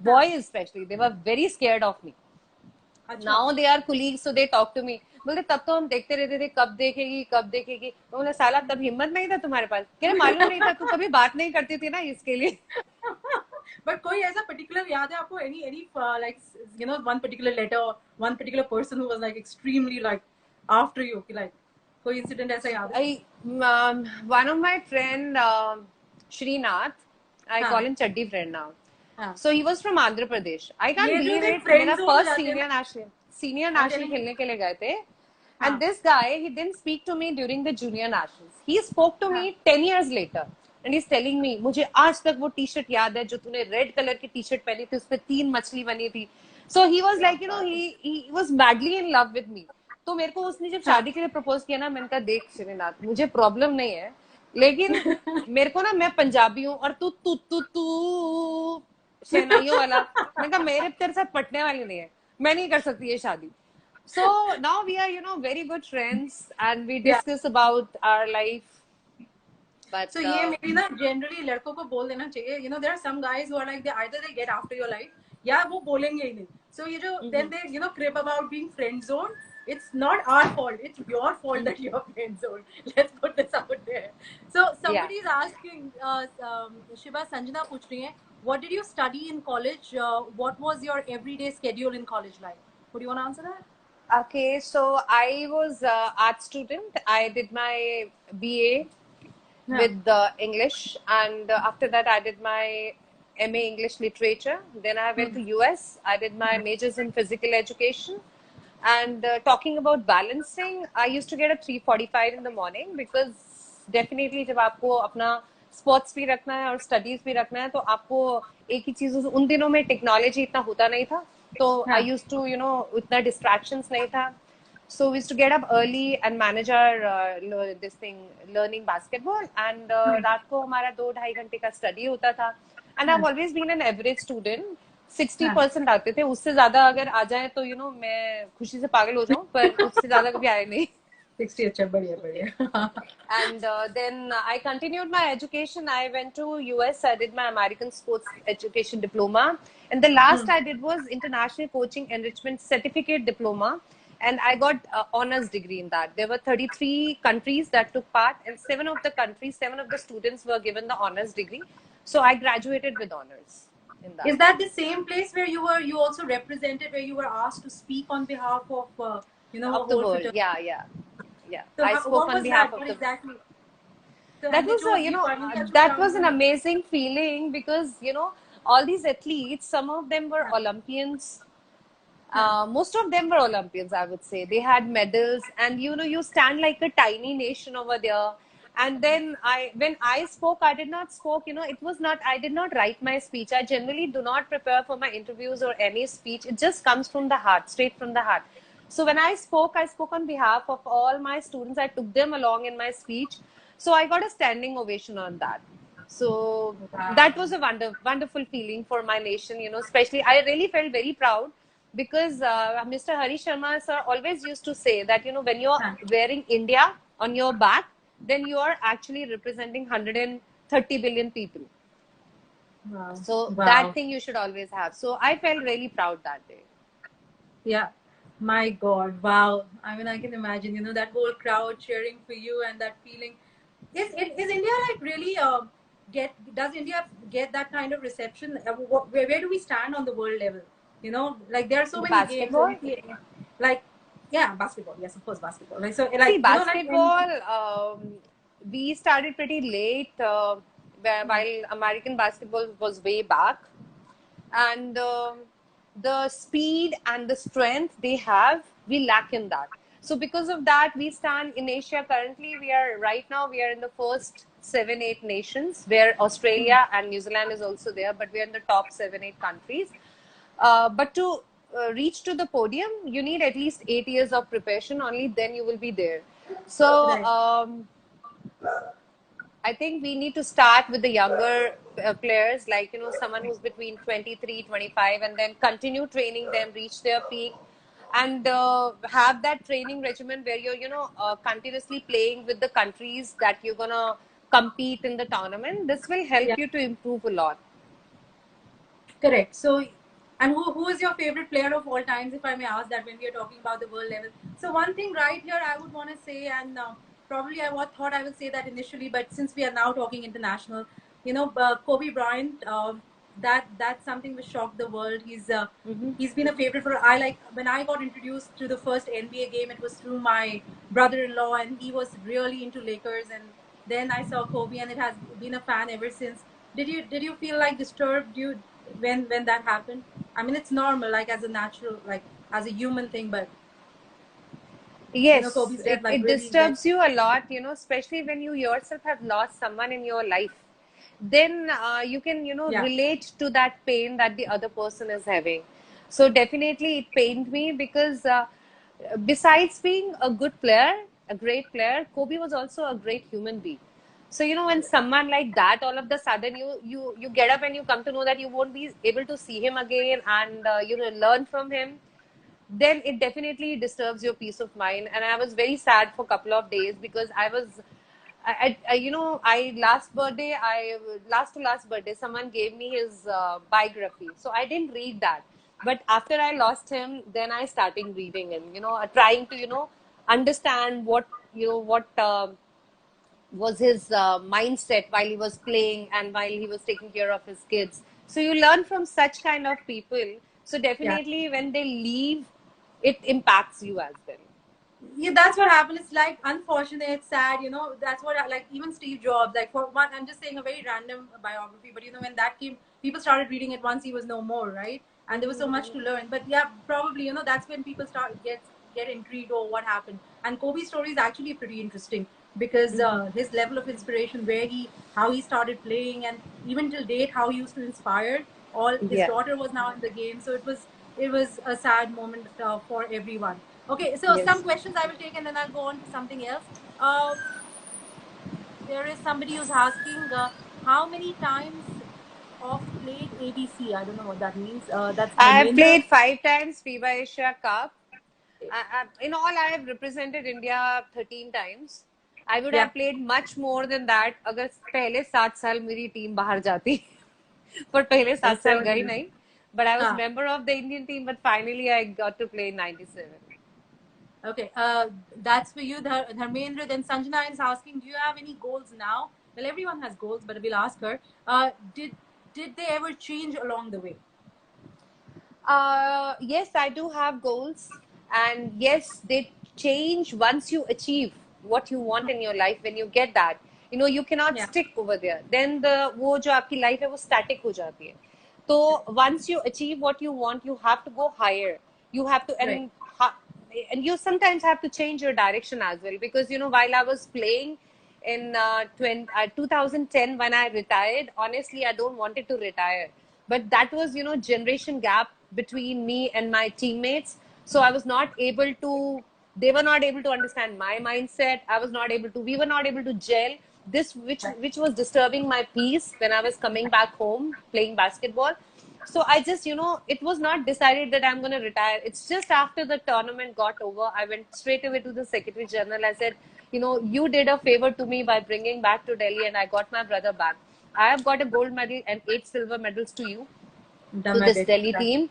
boys especially, they were very scared of me. Now they are colleagues, so they talk to me. बोलते तब तो हम देखते रहते थे कब देखेगी. तो बोले साला तब हिम्मत नहीं था तुम्हारे पास. कह रहे मालूम नहीं था, तू कभी बात नहीं करती थी ना इसके लिए. But कोई ऐसा particular याद है आपको? Any like one particular letter, one particular person who was like extremely like after you, like कोई incident ऐसा याद है? One of my friend Srinath, I call him Chaddi friend now. So he was from Andhra Pradesh. I can't believe it. मेरा first senior national खेलने के लिए गए थे. And this guy, he didn't speak to me during the junior nationals. He spoke to me 10 years later. And he's telling me, मुझे आज तक वो टी-शर्ट याद है जो तूने रेड कलर की टी-शर्ट पहनी थी, उसपे 3 मछली बनी थी. So he was like, he was madly in love with me. तो मेरे को उसने जब शादी के लिए प्रपोज किया ना, मैंने कहा देख श्रीनाथ, मुझे प्रॉब्लम नहीं है, लेकिन मेरे को ना, मैं पंजाबी हूँ और तू शहनाइयों वाला, मैंने कहा मेरे तेरे साथ पटने वाली नहीं है, मैं नहीं कर सकती ये शादी. So now we are, very good friends, and we Yeah. discuss about our life. But So ये मेरी ना generally लड़कों को बोल देना चाहिए. You know, there are some guys who are like they either they get after your life, या वो बोलेंगे ही नहीं. So ये जो then Mhm. they crib about being friend zone. It's not our fault. It's your fault that you're friend zone. Let's put this out there. So Yeah. somebody is asking, Shiva Sanjana पूछ रही है, what did you study in college? What was your everyday schedule in college life? Would you want to answer that? Okay, so I was art student. I did my BA Yeah. with English, and after that I did my MA English Literature. Then I went to US. I did my majors in physical education. And talking about balancing, I used to get a 3:45 in the morning, because definitely जब आपको अपना sports भी रखना है और studies भी रखना है, तो आपको एक ही चीज, उन दिनों में टेक्नोलॉजी इतना होता नहीं था, तो आई यूज टू उतना डिस्ट्रैक्शंस नहीं था. So we used to get up early and manage our this thing, learning basketball, and रात को हमारा 2-2.5 घंटे का स्टडी होता था. And I've always been an average student. 60% आते थे, उससे ज्यादा अगर आ जाए तो मैं खुशी से पागल हो जाऊं, पर उससे ज्यादा कभी आए नहीं. 60 अच्छा बढ़िया बढ़िया. And then I continued my education. I went to US. I did my American Sports Education Diploma. And the last I did was International Coaching Enrichment Certificate Diploma. And I got honors degree in that. There were 33 countries that took part, and 7 of the students were given the honors degree. So I graduated with honors in that. Is that the same place where you also represented, where you were asked to speak on behalf of Of a the whole world. fraternity? Yeah. So I spoke what on was behalf that? of What the. exactly? So That and they was chose you. I mean, that was an amazing feeling, because all these athletes, some of them were Olympians. Most of them were Olympians, I would say. They had medals, and you stand like a tiny nation over there. And then when I spoke, I did not spoke. It was not. I did not write my speech. I generally do not prepare for my interviews or any speech. It just comes from the heart, straight from the heart. So when I spoke on behalf of all my students. I took them along in my speech. So I got a standing ovation on that. So that was a wonderful feeling for my nation. Especially I really felt very proud, because Mr. Hari Sharma sir always used to say that when you're wearing India on your back, then you are actually representing 130 billion people. Wow. So Wow. that thing you should always have. So I felt really proud that day. Yeah. My God. Wow. I mean, I can imagine, that whole crowd cheering for you and that feeling. Is India like really does India get that kind of reception? Where do we stand on the world level? Like there are so In many games, basketball? like yeah, basketball. Yes, of course, basketball. Like so, See, like like basketball, we started pretty late, while American basketball was way back. And the speed and the strength they have, we lack in that. So because of that, we stand in Asia currently. Right now we are in the first 7-8 nations, where Australia and New Zealand is also there, but we are in the top 7-8 countries. But to reach to the podium, you need at least 8 years of preparation. Only then you will be there. So I think we need to start with the younger players, like someone who's between 23, 25, and then continue training them, reach their peak, and have that training regimen where you're continuously playing with the countries that you're gonna compete in the tournament. This will help yeah. you to improve a lot. Correct. So, and who is your favorite player of all times, if I may ask that, when we are talking about the world level? So one thing right here I would want to say, and probably I thought I would say that initially, but since we are now talking international, Kobe Bryant, that's something which shocked the world. He's been a favorite for. I like when I got introduced to the first NBA game, it was through my brother-in-law, and he was really into Lakers, and then I saw Kobe, and it has been a fan ever since. Did you feel like disturbed when that happened? I mean, it's normal, like as a natural, like as a human thing, but Yes, Kobe's death, like it really, like disturbs you a lot, especially when you yourself have lost someone in your life. Then you can, yeah, relate to that pain that the other person is having. So definitely it pained me, because besides being a good player, a great player, Kobe was also a great human being. So when someone like that, all of the sudden you get up and you come to know that you won't be able to see him again, and learn from him. then it definitely disturbs your peace of mind. And I was very sad for a couple of days because I was, I last to last birthday, someone gave me his biography. So I didn't read that. But after I lost him, then I started reading and, trying to, understand what was his mindset while he was playing and while he was taking care of his kids. So you learn from such kind of people. So Yeah. definitely when they leave, it impacts you as well. Yeah, that's what happened. It's like unfortunate, sad, that's what, like, even Steve Jobs, like, for one, I'm just saying a very random biography, but when that came, people started reading it once he was no more, right? And there was so much to learn. But yeah, probably, that's when people get intrigued, or what happened. And Kobe's story is actually pretty interesting, because his level of inspiration, how he started playing, and even till date, how he used to inspire all. His Yeah. daughter was now in the game, so it was a sad moment for everyone. Okay, so some Yes. questions I will take, and then I'll go on to something else. Uh, there is somebody who's asking, how many times of played ABC? I don't know what that means. That's I have Dharmendra. played 5 times FIBA Asia Cup. In all, I have represented India 13 times. I would Yeah, have played much more than that अगर पहले 7 साल मेरी team बाहर जाती पर पहले 7 साल seven गई years. नहीं. But I was Huh. member of the Indian team, but finally I got to play in 97. Okay, that's for you, Dharmendra. Then Sanjana is asking, do you have any goals now? Well, everyone has goals, but we'll ask her. Did they ever change along the way? Yes, I do have goals, and yes, they change once you achieve what you want in your life. When you get that, you cannot Yeah, stick over there. Then वो जो आपकी life है वो static हो जाती है. So once you achieve what you want, you have to go higher. You have to right. and you sometimes have to change your direction as well, because while I was playing in 2010 when I retired, honestly I don't wanted to retire, but that was generation gap between me and my teammates. So I was not able to, they were not able to understand my mindset. I was not able to, we were not able to gel this, which was disturbing my peace when I was coming back home playing basketball. So I just, it was not decided that I'm going to retire. It's just after the tournament got over, I went straight away to the Secretary General. I said, you did a favor to me by bringing back to Delhi, and I got my brother back. I have got a gold medal and 8 silver medals to you, to this Dramatic. Delhi team.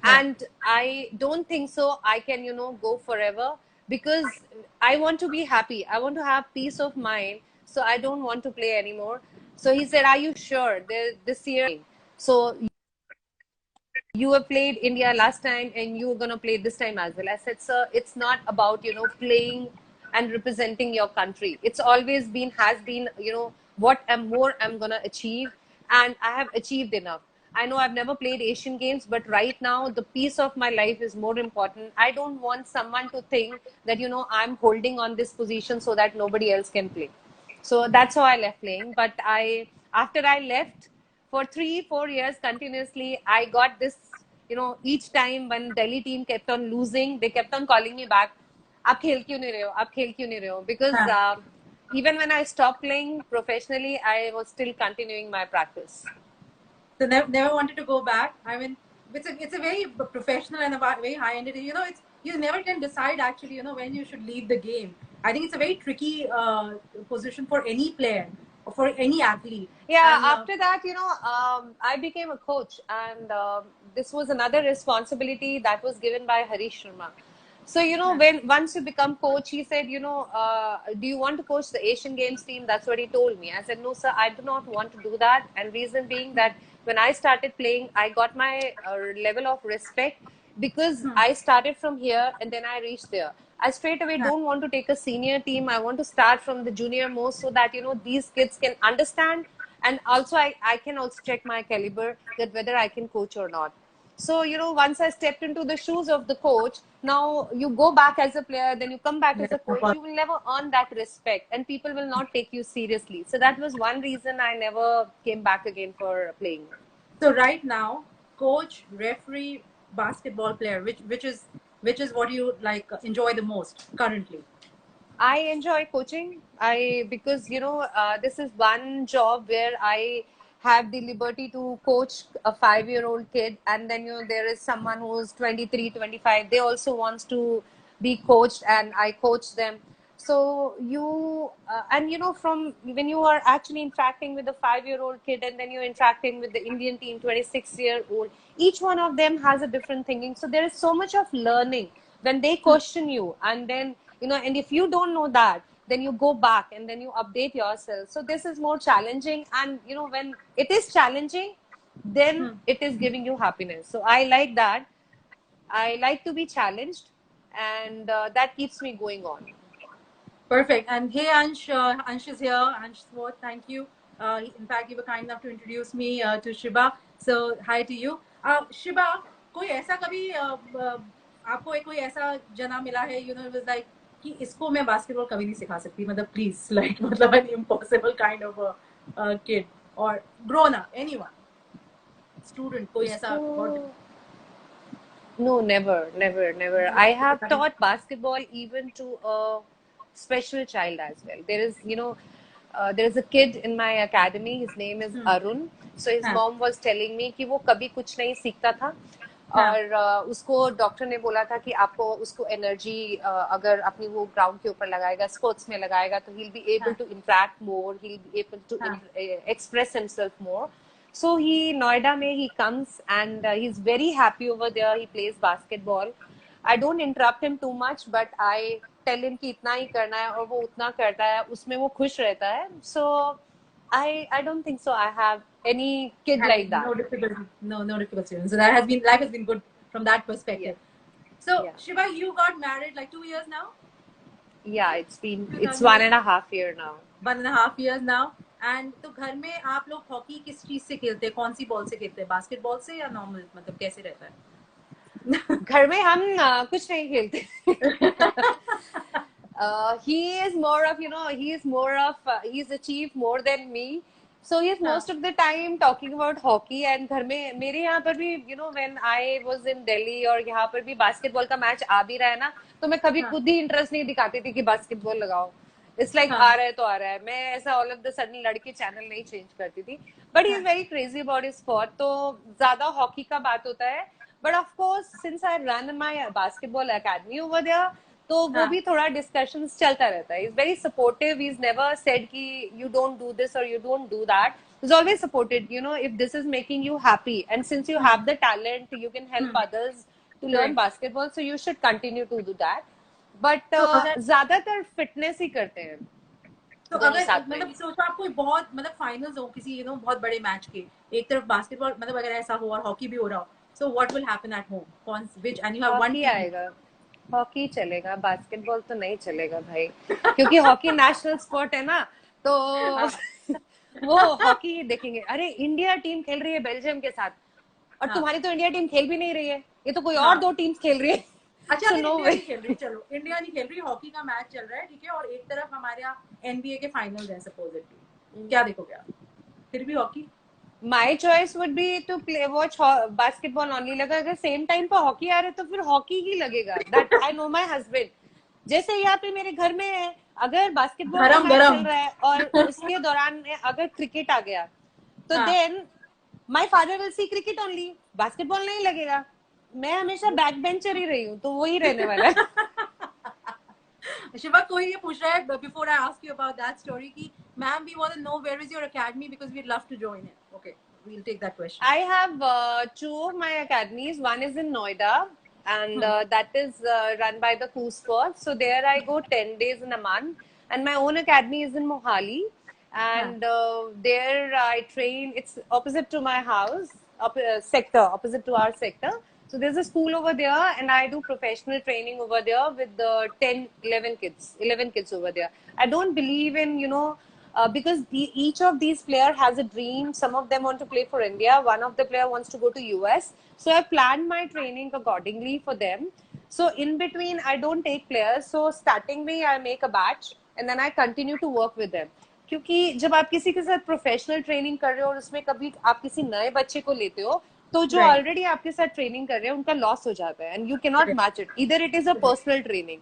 Yeah. And I don't think so I can, go forever, because I want to be happy. I want to have peace of mind. So I don't want to play anymore. So he said, are you sure? This year. So you have played India last time and you're going to play this time as well. I said, sir, it's not about, playing and representing your country. It's always been, has been, what I'm going to achieve. And I have achieved enough. I know I've never played Asian Games, but right now the peace of my life is more important. I don't want someone to think that, I'm holding on this position so that nobody else can play. So that's how I left playing. But after I left, for 3-4 years continuously, I got this, each time when Delhi team kept on losing, they kept on calling me back. आप खेल क्यों नहीं रहे हो? आप खेल क्यों नहीं रहे हो? Because Huh. even when I stopped playing professionally, I was still continuing my practice. So never wanted to go back. I mean, it's a very professional and a very high ended. It's, you never can decide actually. When you should leave the game. I think it's a very tricky position for any player or for any athlete. Yeah, And after that, I became a coach, and this was another responsibility that was given by Harish Sharma. So, yeah, when once you become coach, he said, do you want to coach the Asian Games team? That's what he told me. I said, no, sir, I do not want to do that. And reason being that when I started playing, I got my level of respect because I started from here and then I reached there. I straight away yeah. don't want to take a senior team. I want to start from the junior most so that these kids can understand, and also I can also check my caliber that whether I can coach or not. So once I stepped into the shoes of the coach, now you go back as a player, then you come back as Yes, a of coach, course. you will never earn that respect and people will not take you seriously. So that was one reason I never came back again for playing. So right now, coach, referee, basketball player, which is what you like enjoy the most currently? I enjoy coaching. Because this is one job where I have the liberty to coach a 5-year-old kid, and then there is someone who's 23, 25. They also wants to be coached, and I coach them. So and from when you are actually interacting with a 5-year-old kid, and then you're interacting with the Indian team, 26-year-old, each one of them has a different thinking. So there is so much of learning when they question you, and then and if you don't know that, then you go back and then you update yourself. So this is more challenging, and when it is challenging, then it is giving you happiness. So I like that. I like to be challenged, and that keeps me going on. Perfect. And hey, Ansh, Ansh is here. Ansh Swart, thank you. In fact, you were kind enough to introduce me to Shiba. So hi to you. Shiba, कोई ऐसा कभी आपको कोई ऐसा जना मिला है, it was like कि इसको मैं बास्केटबॉल कभी नहीं सिखा सकती, मतलब please, like मतलब an impossible kind of a kid or grown up, anyone, student, कोई ऐसा? No, never. I have taught basketball even to a special child as well. There is a kid in my academy. His name is Arun. So his mom was telling me कि वो कभी कुछ नहीं सीखता था, और उसको डॉक्टर ने बोला था कि आपको उसको एनर्जी अगर अपनी वो ग्राउंड के ऊपर लगाएगा, स्पोर्ट्स में लगाएगा, तो he'll be able to interact more, he'll be able to express himself more. So Noida mein he comes, and he's very happy over there. He plays basketball. I don't interrupt him too much, but I tell him कि इतना ही करना है, और वो उतना करता है, उसमें वो खुश रहता है. So I don't think so I have any kid like that. No difficulty. So life has been good from that perspective. So Shiba, you got married like 2 years now? Yeah, it's 1.5 years now. 1.5 years now. And तो घर में आप लोग hockey किस चीज से खेलते हैं, कौन सी बॉल से खेलते हैं, बास्केटबॉल से या नॉर्मल, मतलब कैसे रहता है? घर में हम कुछ नहीं खेलते. He's achieved more than me, so he's most of the time talking about hockey. And घर में मेरे यहाँ पर भी when I was in Delhi, और यहाँ पर भी बास्केटबॉल का मैच आ भी रहा है ना, तो मैं कभी खुद ही इंटरेस्ट नहीं दिखाती थी कि बास्केटबॉल लगाओ. It's like आ रहा है तो आ रहा है. मैं ऐसा all of the sudden लड़के चैनल नहीं चेंज करती थी. But he's very crazy about his sport. तो ज्यादा हॉकी का बात होता है. But of course, since I run my basketball academy over there, तो वो भी थोड़ा discussions चलता रहता है. He's very supportive. He's never said कि you don't do this or you don't do that. He's always supported. If this is making you happy, and since you have the talent, you can help others to learn basketball. So you should continue to do that. But ज्यादातर fitness ही करते हैं. तो अगर मतलब सोचो आप कोई बहुत मतलब फाइनल्स हो किसी बहुत बड़े मैच के, एक तरफ बास्केटबॉल मतलब अगर ऐसा हो और हॉकी भी हो रहा हो, so what will happen at home? कौन which and you have one team? आएगा हॉकी चलेगा, बास्केटबॉल तो नहीं चलेगा भाई, क्योंकि हॉकी नेशनल स्पोर्ट है ना, तो वो हॉकी ही देखेंगे. अरे इंडिया टीम खेल रही है बेल्जियम के साथ, और तुम्हारी तो इंडिया टीम खेल भी नहीं रही है, ये तो कोई और 2 टीम्स खेल रही है. अच्छा, so इंडिया नहीं खेल रही, चलो इंडिया नहीं खेल रही, हॉकी का मैच चल रहा है, ठीक है, और एक तरफ हमारे यहाँ एनबीए के फाइनल्स हैं सपोजिटली, क्या देखोगे आप? फिर भी hockey? My choice would be to watch basketball only. लगा अगर सेम टाइम पर हॉकी आ रहा है तो फिर हॉकी ही लगेगा. That I know my husband. जैसे यहाँ पे मेरे घर में अगर बास्केटबॉल चल रहा है और उसके दौरान अगर क्रिकेट आ गया, तो then my father will see cricket only. Basketball नहीं लगेगा. मैं हमेशा बैक बेंचर ही रही हूँ, तो वही रहने वाला है. शिवा, कोई ये पूछ रहा है before I ask you about that story कि ma'am we want to know where is your academy because we would love to join it. Okay, we will take that question. I have 2 of my academies. One is in Noida, and that is run by the Koo Sports. So there I go 10 days in a month, and my own academy is in Mohali, and there I train. It's opposite to my house, opposite to our sector. So there's a school over there, and I do professional training over there with the 11 kids over there. I don't believe in, because each of these players has a dream. Some of them want to play for India. One of the player wants to go to US. So I planned my training accordingly for them. So in between, I don't take players. So starting में I make a batch, and then I continue to work with them. क्योंकि जब आप किसी के साथ professional training कर रहे हो और उसमें कभी आप किसी नए बच्चे को लेते हो, तो जो ऑलरेडी आपके साथ ट्रेनिंग कर रहे हैं उनका लॉस हो जाता है, and you can not match it. Either it is a personal training.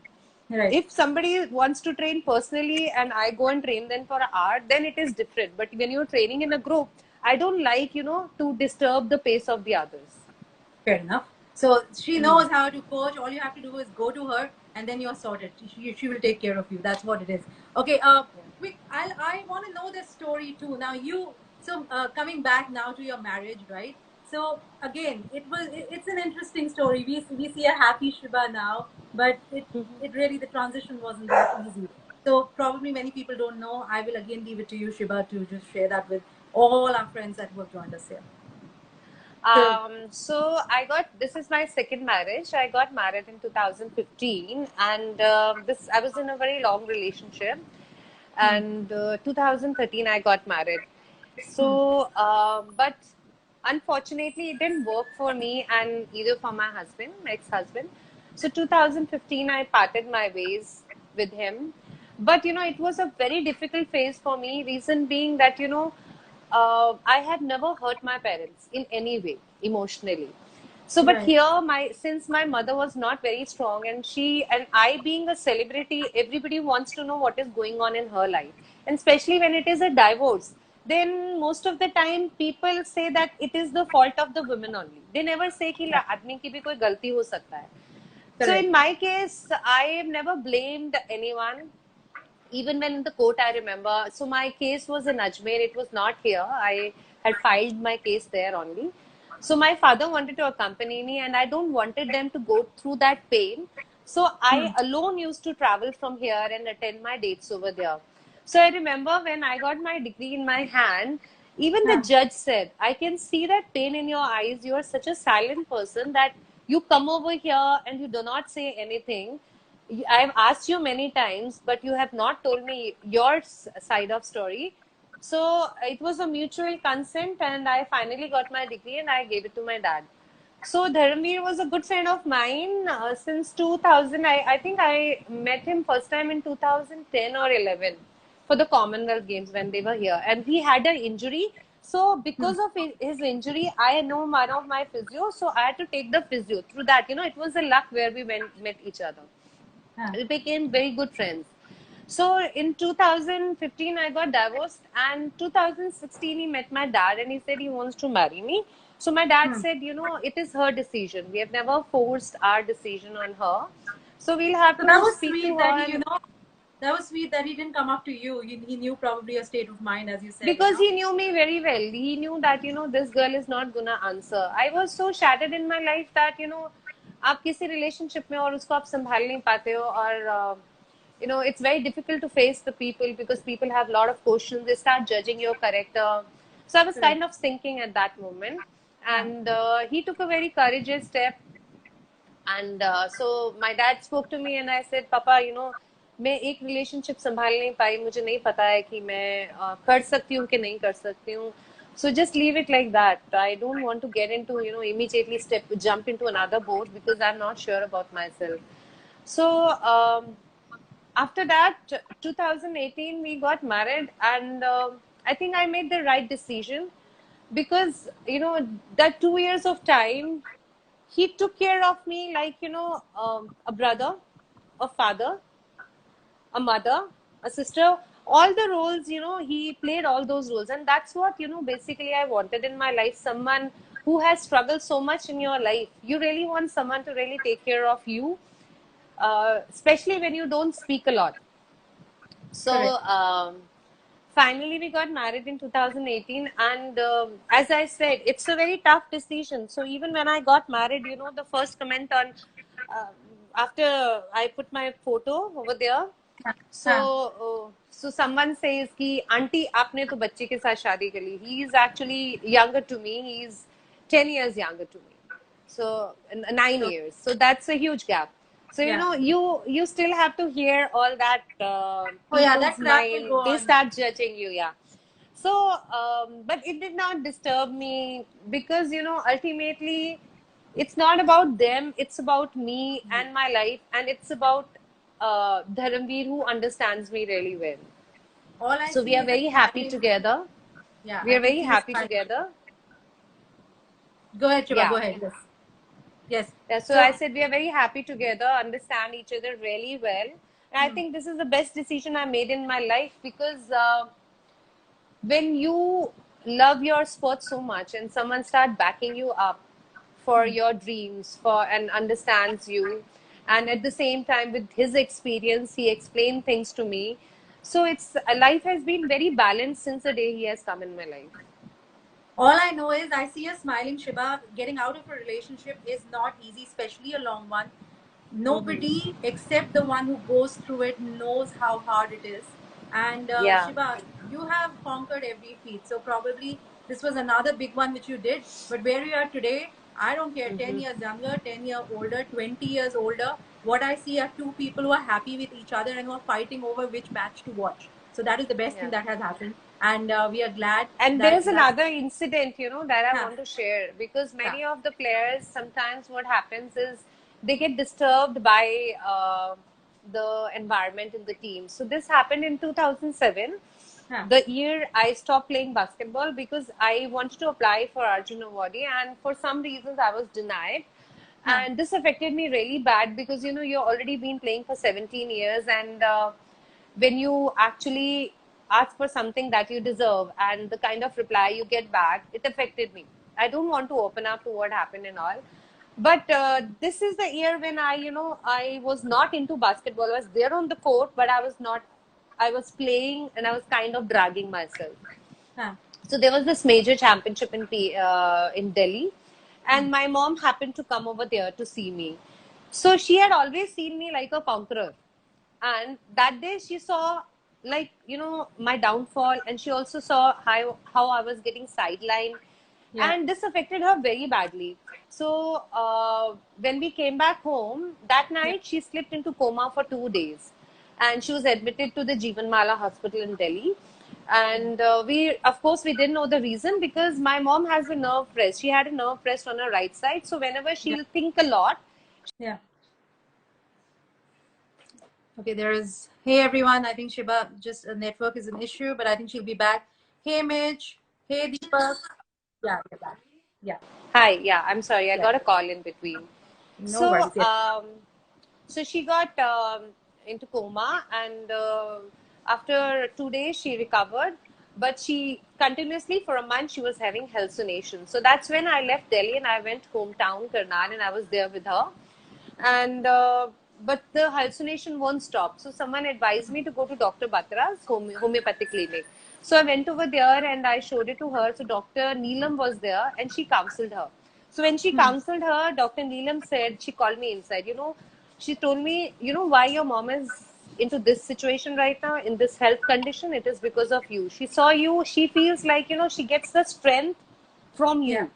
If somebody wants to train personally and I go and train them for an hour, then it is different. But when you're training in a group, I don't like, to disturb the pace of the others. Fair enough. So she knows how to coach. All you have to do is go to her, and then you're sorted. She will take care of you. That's what it is. Okay. Quick. I want to know this story too. Now coming back now to your marriage, right? So again, it's an interesting story. We see a happy Shiba now, but it really, the transition wasn't that easy. So probably many people don't know. I will again leave it to you, Shiba, to just share that with all our friends that who have joined us here. So So this is my second marriage. I got married in 2015, and I was in a very long relationship. And 2013, I got married. So, but unfortunately, it didn't work for me and either for my husband, my ex-husband. So 2015, I parted my ways with him. But it was a very difficult phase for me. Reason being that I had never hurt my parents in any way emotionally. So, but right. here, since my mother was not very strong, and I being a celebrity, everybody wants to know what is going on in her life, and especially when it is a divorce. Then most of the time, people say that it is the fault of the women only. They never say कि आदमी की भी कोई गलती हो सकता है. So Correct. in my case, I have never blamed anyone. Even when in the court, I remember. So my case was in Ajmer. It was not here. I had filed my case there only. So my father wanted to accompany me, and I don't wanted them to go through that pain. So I alone used to travel from here and attend my dates over there. So I remember when I got my degree in my hand, even the judge said, I can see that pain in your eyes. You are such a silent person that you come over here and you do not say anything. I've asked you many times, but you have not told me your side of story. So it was a mutual consent, and I finally got my degree and I gave it to my dad. So Dharamveer was a good friend of mine since 2000. I think I met him first time in 2010 or 11 for the Commonwealth Games when they were here, and he had an injury. So because of his injury, I know one of my physio, so I had to take the physio. Through that, it was a luck where we met each other. We became very good friends. So in 2015, I got divorced, and 2016, he met my dad and he said he wants to marry me. So my dad said, it is her decision. We have never forced our decision on her. So we'll have So that to was speak sweet to that her. that was sweet that he didn't come up to you. He knew probably your state of mind, as you said. Because he knew me very well. He knew that, this girl is not gonna answer. I was so shattered in my life that, आप किसी relationship में और उसको आप संभाल नहीं पाते हो और it's very difficult to face the people because people have a lot of questions. They start judging your character. So I was kind of thinking at that moment. And he took a very courageous step. And so my dad spoke to me and I said, Papa, मैं एक relationship संभाल नहीं पाई. मुझे नहीं पता है कि मैं कर सकती हूँ कि नहीं कर सकती हूँ. So just leave it like that. I don't want to get into, immediately jump into another boat because I'm not sure about myself. So after that, 2018, we got married, and I think I made the right decision because, that 2 years of time, he took care of me like, a brother, a father, a mother, a sister, all the roles, he played all those roles. And that's what, basically I wanted in my life. Someone who has struggled so much in your life. You really want someone to really take care of you, especially when you don't speak a lot. So finally we got married in 2018, and as I said, it's a very tough decision. So even when I got married, the first comment on after I put my photo over there, so someone says कि aunty आपने तो बच्चे के साथ शादी कर ली. He is actually younger to me. He is 10 years younger to me. So 9 years. So that's a huge gap. So you still have to hear all that people's mind. They start judging you, yeah. So but it did not disturb me because ultimately it's not about them. It's about me and my life, and it's about Dharamveer, who understands me really well. So we are very happy together. Yeah, we are very happy together. Go ahead, Shiva. Yeah. Go ahead. Yes. Yeah, so I said we are very happy together, understand each other really well. And I think this is the best decision I made in my life because when you love your sport so much and someone start backing you up for your dreams for and understands you, and at the same time with his experience he explained things to me. So it's life has been very balanced since the day he has come in my life. All I know is I see you smiling, Shiba. Getting out of a relationship is not easy, especially a long one. Nobody except the one who goes through it knows how hard it is. And Yeah. Shiba, you have conquered every feat. So probably this was another big one which you did. But where you are today, I don't care, 10 years younger, 10 years older, 20 years older. What I see are two people who are happy with each other and who are fighting over which match to watch. So that is the best thing Yeah. that has happened. And we are glad And that there's that. another incident, that I Huh, want to share, because huh, many of the players, sometimes what happens is they get disturbed by the environment in the team. So this happened in 2007, huh, the year I stopped playing basketball, because I wanted to apply for Arjun Awadi, and for some reasons I was denied. huh. And this affected me really bad, because you've already been playing for 17 years, and when you actually ask for something that you deserve and the kind of reply you get back, it affected me. I don't want to open up to what happened and all, but this is the year when I was not into basketball. I was there on the court, but I was not. I was playing and I was kind of dragging myself. Huh. So there was this major championship in Delhi, and my mom happened to come over there to see me. So she had always seen me like a conqueror, and that day she saw, like, my downfall, and she also saw how I was getting sidelined, Yeah. and this affected her very badly. So when we came back home that Yeah. night, she slipped into coma for 2 days, and she was admitted to the Jeevan Mala hospital in Delhi. And we, of course, we didn't know the reason, because my mom has a nerve press. She had a nerve press on her right side, so whenever Yeah. she'll think a lot. Yeah. Okay, there is. Hey everyone, I think Shiba just a network is an issue, but I think she'll be back. Hey Mitch. Hey Deepak. Yeah, you're back. Yeah, Hi, yeah, I'm sorry, I yeah. got a call in between. No So, worries. Yeah. so she got into coma, and after 2 days she recovered. But she continuously for a month she was having hallucinations. So that's when I left Delhi and I went hometown Karnal, and I was there with her. And but the hallucination won't stop. So someone advised me to go to Dr. Batra's homeopathic clinic. So I went over there and I showed it to her. So Dr. Neelam was there and she counseled her. So when she Hmm. counseled her, Dr. Neelam said, she called me inside. She told me, why your mom is into this situation right now, in this health condition, it is because of you. She saw you, she feels like, she gets the strength from Yeah. you,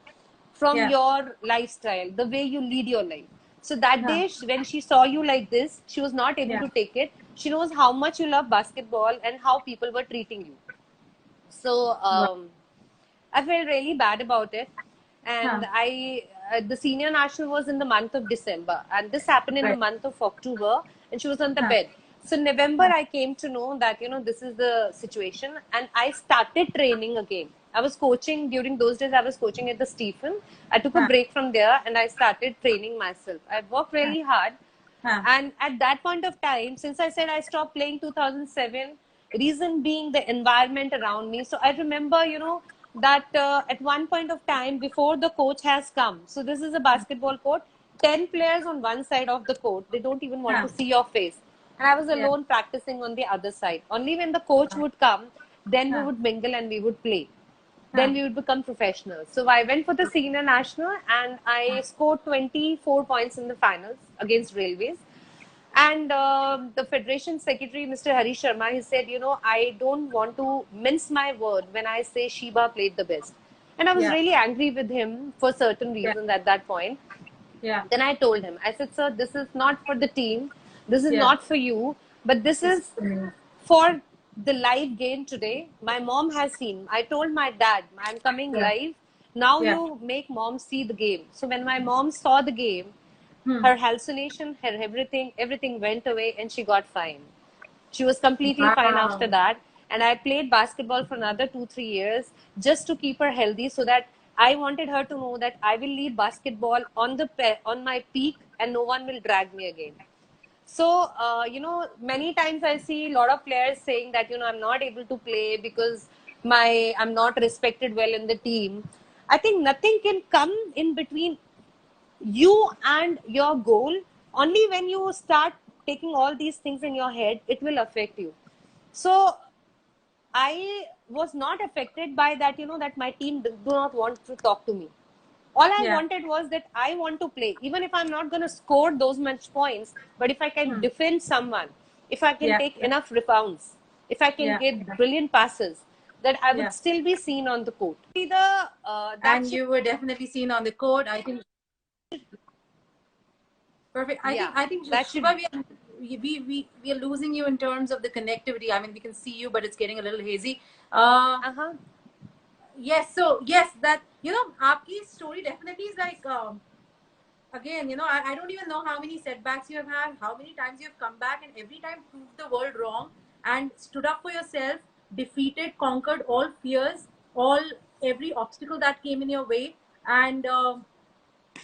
from Yeah. your lifestyle, the way you lead your life. So that Huh. day, when she saw you like this, she was not able Yeah. to take it. She knows how much you love basketball and how people were treating you. So Wow. I felt really bad about it. Huh. And the senior national was in the month of December, and this happened in the Right. month of October, and she was on the Huh. bed. So November, Huh. I came to know that this is the situation, and I started training again. I was coaching during those days. I was coaching at the Stephen. I took a Huh. break from there, and I started training myself. I worked Huh. really hard, Huh. and at that point of time, since I said I stopped playing 2007, reason being the environment around me. So I remember, that at one point of time, before the coach has come, so this is a basketball court, 10 players on one side of the court, they don't even want Huh. to see your face. And I was Yeah. alone practicing on the other side. Only when the coach would come, then we Huh. would mingle and we would play, Huh. then we would become professionals. So I went for the senior national and I scored 24 points in the finals against Railways. And the Federation Secretary, Mr. Hari Sharma, he said, I don't want to mince my word when I say Sheba played the best. And I was Yeah. really angry with him for certain Yeah. reasons at that point. Yeah. Then I told him, I said, sir, this is not for the team. This is Yeah. not for you, but this This is is for me. for the live game today. My mom has seen. I told my dad, I'm coming Yeah. live. Now Yeah. you make mom see the game. So when my mom saw the game, Hmm. her hallucination, her everything went away and she got fine. She was completely fine after Wow. that. And I played basketball for another 2, 3 years just to keep her healthy, so that I wanted her to know that I will lead basketball on my peak and no one will drag me again. So, many times I see a lot of players saying that, I'm not able to play because I'm not respected well in the team. I think nothing can come in between you and your goal. Only when you start taking all these things in your head, it will affect you. So I was not affected by that, that my team do not want to talk to me. All I Yeah. wanted was that I want to play, even if I'm not going to score those much points, but if I can defend someone, if I can Yeah. take enough rebounds, if I can Yeah. get brilliant passes, that I would Yeah. still be seen on the court. And you were definitely seen on the court. I think perfect. Yeah, I think that should. Shiva, we are losing you in terms of the connectivity. I mean, we can see you, but it's getting a little hazy. Uh, Uh-huh. yes. So yes, that Aapki story definitely is like again, I don't even know how many setbacks you have had, how many times you have come back, and every time proved the world wrong and stood up for yourself, defeated, conquered all fears, all every obstacle that came in your way, and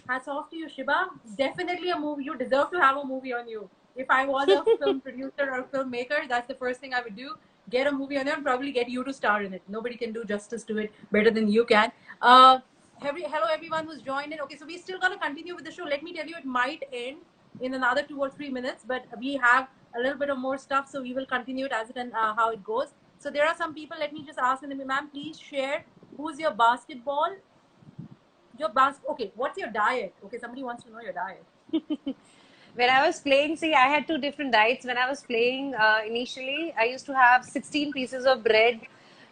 hats off to you, Shiba. Definitely a movie. You deserve to have a movie on you. If I was a film producer or a filmmaker, that's the first thing I would do. Get a movie on it and probably get you to star in it. Nobody can do justice to it better than you can. Hello, everyone who's joined in. Okay, so we're still going to continue with the show. Let me tell you, it might end in another 2 or 3 minutes, but we have a little bit of more stuff, so we will continue it as it and how it goes. So there are some people. Let me just ask them, ma'am, please share who's your basketball okay, what's your diet? Okay, somebody wants to know your diet. When I was playing, see, I had two different diets. When I was playing initially, I used to have 16 pieces of bread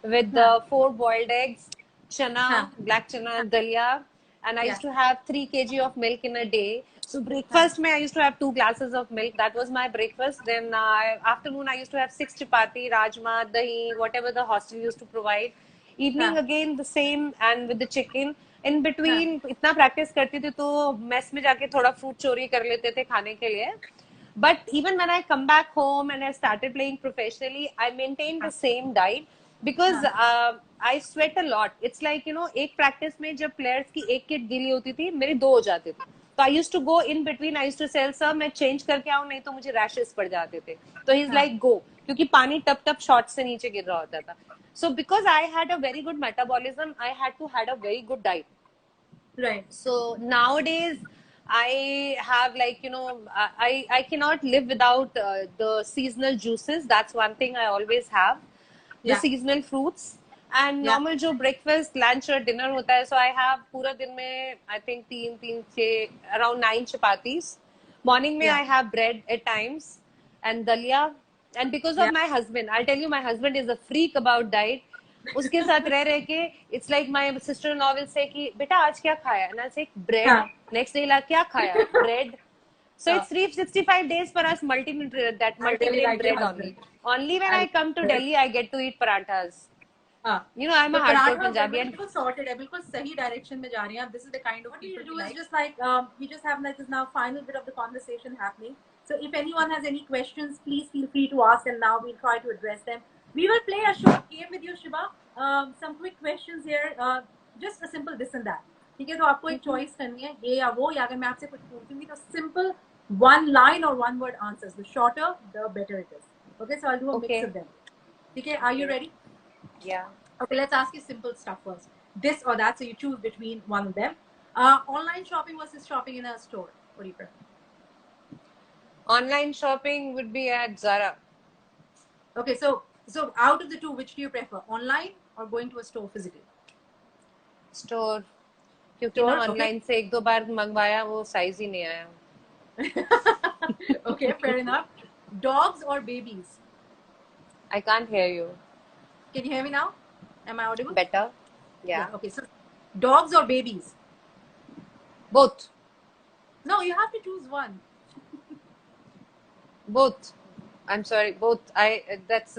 with Huh. four boiled eggs, Huh. chana, black chana, dalia, and I Yeah. used to have 3 kg of milk in a day. So Huh. breakfast, I used to have 2 glasses of milk. That was my breakfast. Then afternoon, I used to have 6 chapati, rajma, dahi, whatever the hostel used to provide. Huh. Evening again the same and with the chicken. In Huh. Between इतना practice करती थी तो mess में जाके थोड़ा fruit चोरी कर लेते थे खाने के लिए. But even when I come back home and I started playing professionally, I maintained the same diet because Huh. I sweat a lot. It's like, एक practice में जब players की एक किट गीली होती थी, मेरी दो हो जाती थी. तो I used to go in between, I used to tell sir मैं change करके आऊँ नहीं तो मुझे rashes पड़ जाते थे. तो he's like go, क्योंकि पानी टप टप शॉर्ट से नीचे गिर रहा होता था. So because I had a very good metabolism, I had to had a very good diet. Right. So nowadays I have I cannot live without the seasonal juices. That's one thing I always have. The Yeah. seasonal fruits and Yeah. normal जो breakfast, lunch और dinner होता है. So I have पूरा दिन में I think तीन तीन छः around 9 chapatis. Morning में Yeah. I have bread at times and dalia. And because of Yeah. my husband, I'll tell you, my husband is a freak about diet. उसके साथ रह रह के it's like my sister-in-law will say कि बेटा आज क्या खाया, and I'll say bread. Huh. Next day ला क्या खाया, bread. So Oh, it's 365 days for us I really multi-grain like your bread husband. only. Only when I I come to like Delhi I get to eat parathas. हाँ. I'm तो a hardcore paratha Punjabi and बिल्कुल sorted है, बिल्कुल सही direction में जा रही हैं आप. This is the kind of people we do is just like we just have like this now final bit of the conversation happening. So if anyone has any questions, please feel free to ask, and now we'll try to address them. We will play a short game with you, Shiba. Some quick questions here, just a simple this and that. ठीक है, तो आपको एक choice करनी है, ये या वो, या अगर मैं आपसे कुछ पूछूंगी तो simple one line or one word answers. The shorter, the better it is. Okay, so I'll do a mix okay. of them. ठीक है, are you ready? Yeah. Okay, let's ask you simple stuff first. This or that, so you choose between one of them. Online shopping versus shopping in a store. What do you prefer? Online shopping would be at Zara. Okay, so out of the two, which do you prefer? Online or going to a store physically? Store. क्योंकि Store, ना okay. Online से एक दो बार मंगवाया वो size ही नहीं आया. Okay, fair enough. Dogs or babies? I can't hear you. Can you hear me now? Am I audible? Better? Yeah. Okay, so dogs or babies? Both. No, you have to choose one. Both. I'm sorry. Both. That's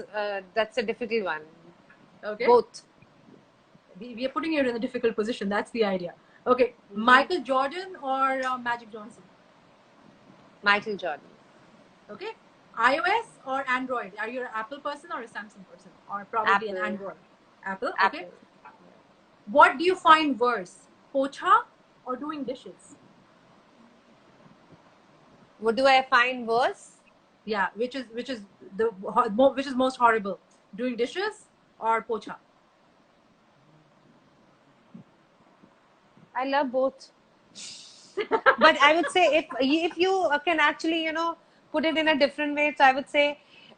a difficult one. Okay. Both. We are putting you in a difficult position. That's the idea. Okay, Michael Jordan or Magic Johnson? Michael Jordan. Okay, iOS or Android? Are you an Apple person or a Samsung person, or probably an Apple. Android? Apple. Apple. Okay. What do you find worse, pocha or doing dishes? What do I find worse? Yeah, which is most horrible, doing dishes or pocha? I love both. But I would say if you can actually put it in a different way, so I would say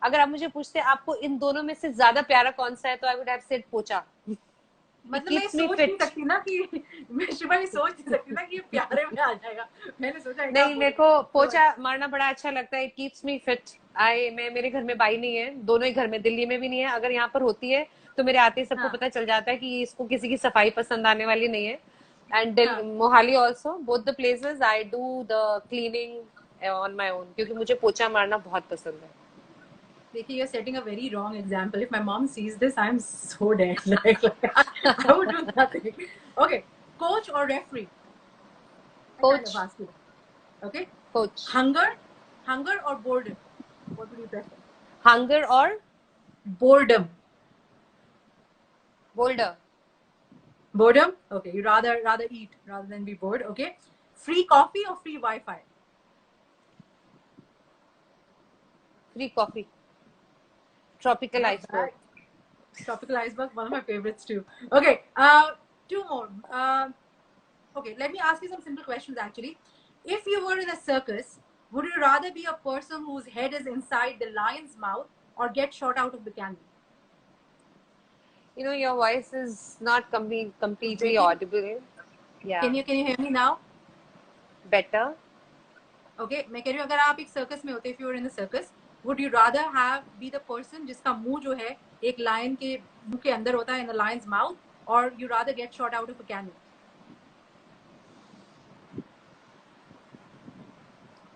अगर आप मुझे पूछते आपको इन दोनों में से ज्यादा प्यारा कौन सा है, तो I would have said पोचा. It मतलब मैं keeps me सोच नहीं fit. सकती ना कि मैं शिवानी सोच नहीं सकती ना कि ये प्यारे में आ जाएगा. मैंने सोचा एक आप नहीं, मेरे को बोलो. पोचा मारना बड़ा अच्छा लगता है. It keeps me fit. मैं मेरे घर में बाई नहीं है, दोनों ही घर में, दिल्ली में भी नहीं है. अगर यहाँ पर होती है तो मेरे आते ही सबको हाँ पता चल जाता है कि इसको किसी की सफाई पसंद आने वाली नहीं है. एंड हाँ. Mohali also, both the places I do the cleaning on my own, क्योंकि मुझे पोचा मारना बहुत पसंद है. देखिए, you're setting a very wrong example. If my mom sees this, I'm so dead. Like I would do nothing. Okay, coach or referee? I kind of coach. asked you. Okay, coach. hunger, hunger or boredom? What would you prefer? Hunger और Boredom. Boulder. Boredom. Okay, you rather eat rather than be bored. Okay, free coffee or free Wi-Fi? Free coffee. Tropical Not iceberg. bad. Tropical iceberg, one of my favorites too. Okay, two more. Okay, let me ask you some simple questions actually. If you were in a circus, would you rather be a person whose head is inside the lion's mouth or get shot out of the cannon? Your voice is not completely Breaking. audible. Yeah. Can you hear me now? Better. Okay, मैं कह रही हूँ अगर आप एक circus में होते, if you were in the circus, would you rather have be the person जिसका मुंह जो है एक lion के मुंह के अंदर होता है, in the lion's mouth, or you rather get shot out of a cannon?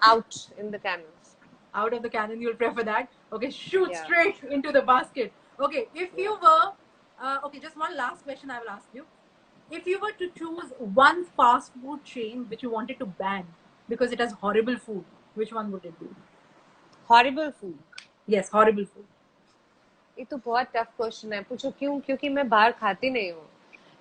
Out in the cannons. Out of the cannon, you'll prefer that. Okay, shoot Yeah. straight into the basket. Okay, if you were, okay, just one last question I will ask you. If you were to choose one fast food chain which you wanted to ban because it has horrible food, which one would it be? Horrible food. Yes, horrible food. ये तो बहुत tough question है. पूछो क्यों? क्योंकि मैं बाहर खाती नहीं हूँ.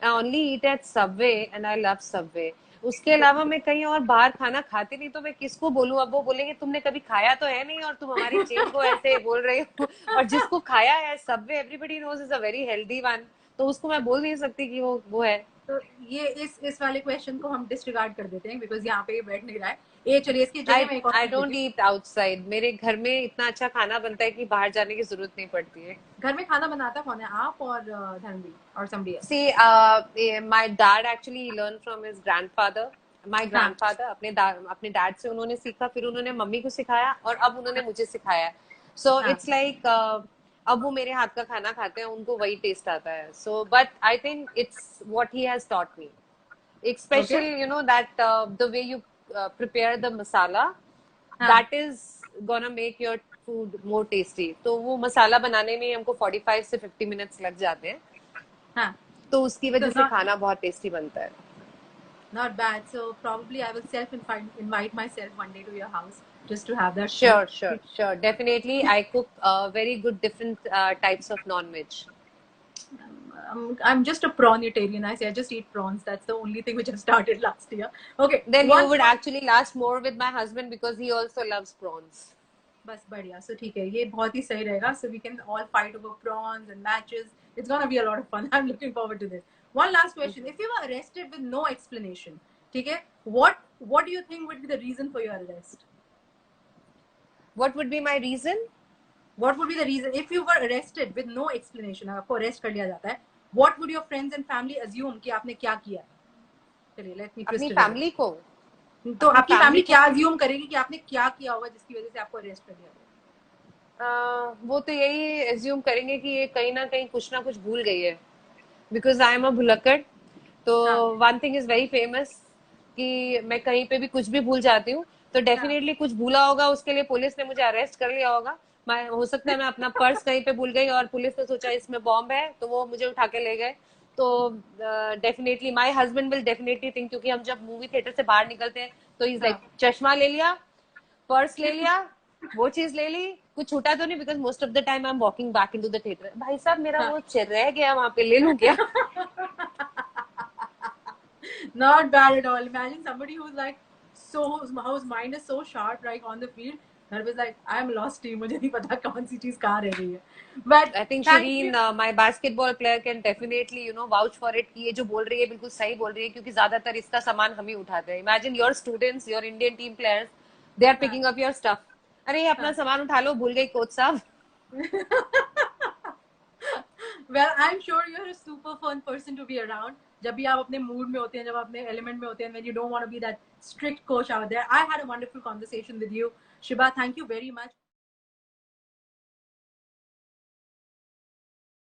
I only eat at Subway and I love Subway. उसके अलावा मैं कहीं और बाहर खाना खाती नहीं, तो मैं किसको बोलूं? अब वो बोलेंगे तुमने कभी खाया तो है नहीं और तुम हमारी चेन को ऐसे बोल रही हो. और जिसको खाया है Subway, everybody knows is a very healthy one, तो उसको मैं बोल नहीं सकती कि वो है. तो ये इस वाले क्वेश्चन को हम डिसरिगार्ड कर देते हैं बिकॉज यहाँ पे ये बैठ नहीं रहा है. ये चलिए इसकी जगह में एक और आई डोंट ईट आउटसाइड. मेरे घर में इतना अच्छा खाना बनता है कि बाहर जाने की जरूरत नहीं पड़ती है. घर में खाना बनाता कौन है, आप और धर्मवीर और somebody else? See, my dad actually learned from his grandfather. My grandfather अपने डैड से उन्होंने सीखा, फिर उन्होंने मम्मी को सिखाया और अब उन्होंने मुझे सिखाया. So हाँ. it's like अब वो मेरे हाथ का खाना खाते हैं, उनको वही टेस्ट आता है. So but I think it's what he has taught me. एक special, that the way you prepare the masala, that is gonna make your food more tasty. तो वो मसाला बनाने में हमको 45 से 50 minutes लग जाते हैं. हाँ. तो उसकी वजह से खाना बहुत टेस्टी बनता है. Not bad. So probably I will invite myself one day to your house just to have that. Sure. Definitely, I cook very good different types of non-veg. I'm just a prawnitarian. I just eat prawns. That's the only thing which I started last year. Okay. Then you would actually last more with my husband because he also loves prawns. बस बढ़िया. So ठीक है, ये बहुत ही सही रहेगा. So we can all fight over prawns and matches. It's gonna be a lot of fun. I'm looking forward to this. One last question. If you were arrested with no explanation, ठीक है, what do you think would be the reason for your arrest? What would be my reason? What would be the reason if you were arrested with no explanation? आपको arrest कर लिया जाता है. What would your friends and family assume कि आपने क्या किया? चलिए, let me twist it. अपनी family को. तो आपकी फैमिली क्या assume करेगी कि आपने क्या किया होगा जिसकी वजह से आपको arrest कर लिया गया? वो तो यही assume करेंगे कि ये कहीं ना कहीं कुछ ना कुछ भूल गई है. Because I am a भुलक्कड़. तो one thing is very famous कि मैं कहीं पे भी कुछ भी भूल जाती हूँ, तो डेफिनेटली कुछ भूला होगा, उसके लिए पुलिस ने मुझे अरेस्ट कर लिया होगा. हो सकता है मैं अपना पर्स कहीं पे भूल गई और पुलिस ने सोचा इसमें बॉम्ब है, तो वो मुझे उठा के ले गए. तो definitely my husband will definitely think, क्योंकि हम जब मूवी थिएटर से बाहर निकलते हैं तो इज लाइक चश्मा ले लिया, पर्स ले लिया, वो चीज ले ली, कुछ छूटा तो नहीं, because most of the time I am walking back into the theatre. भाई साहब मेरा वो रह गया वहां पे, ले लूं क्या? Not bad at all. Imagine somebody whose mind is so sharp, like on the field, I was like, I'm lost team. मुझे नहीं पता कौन सी चीज कहाँ रह गई है. But I think thank Shireen, you. my basketball player, can definitely, vouch for it कि ये जो बोल रही है बिल्कुल सही बोल रही है, क्योंकि ज्यादातर इसका सामान हम ही उठाते हैं. Imagine your students, your Indian team players, they are हाँ, picking up your stuff. अरे ये अपना हाँ. सामान उठा लो, भूल गई कोच साहब. Well, I'm sure you're a super fun person to be around. जब भी आप अपने मूड में होते हैं, जब आप अपने एलिमेंट में होते हैं, when you don't want to be that strict coach out there. I had a wonderful conversation with you, Shiba. Thank you very much.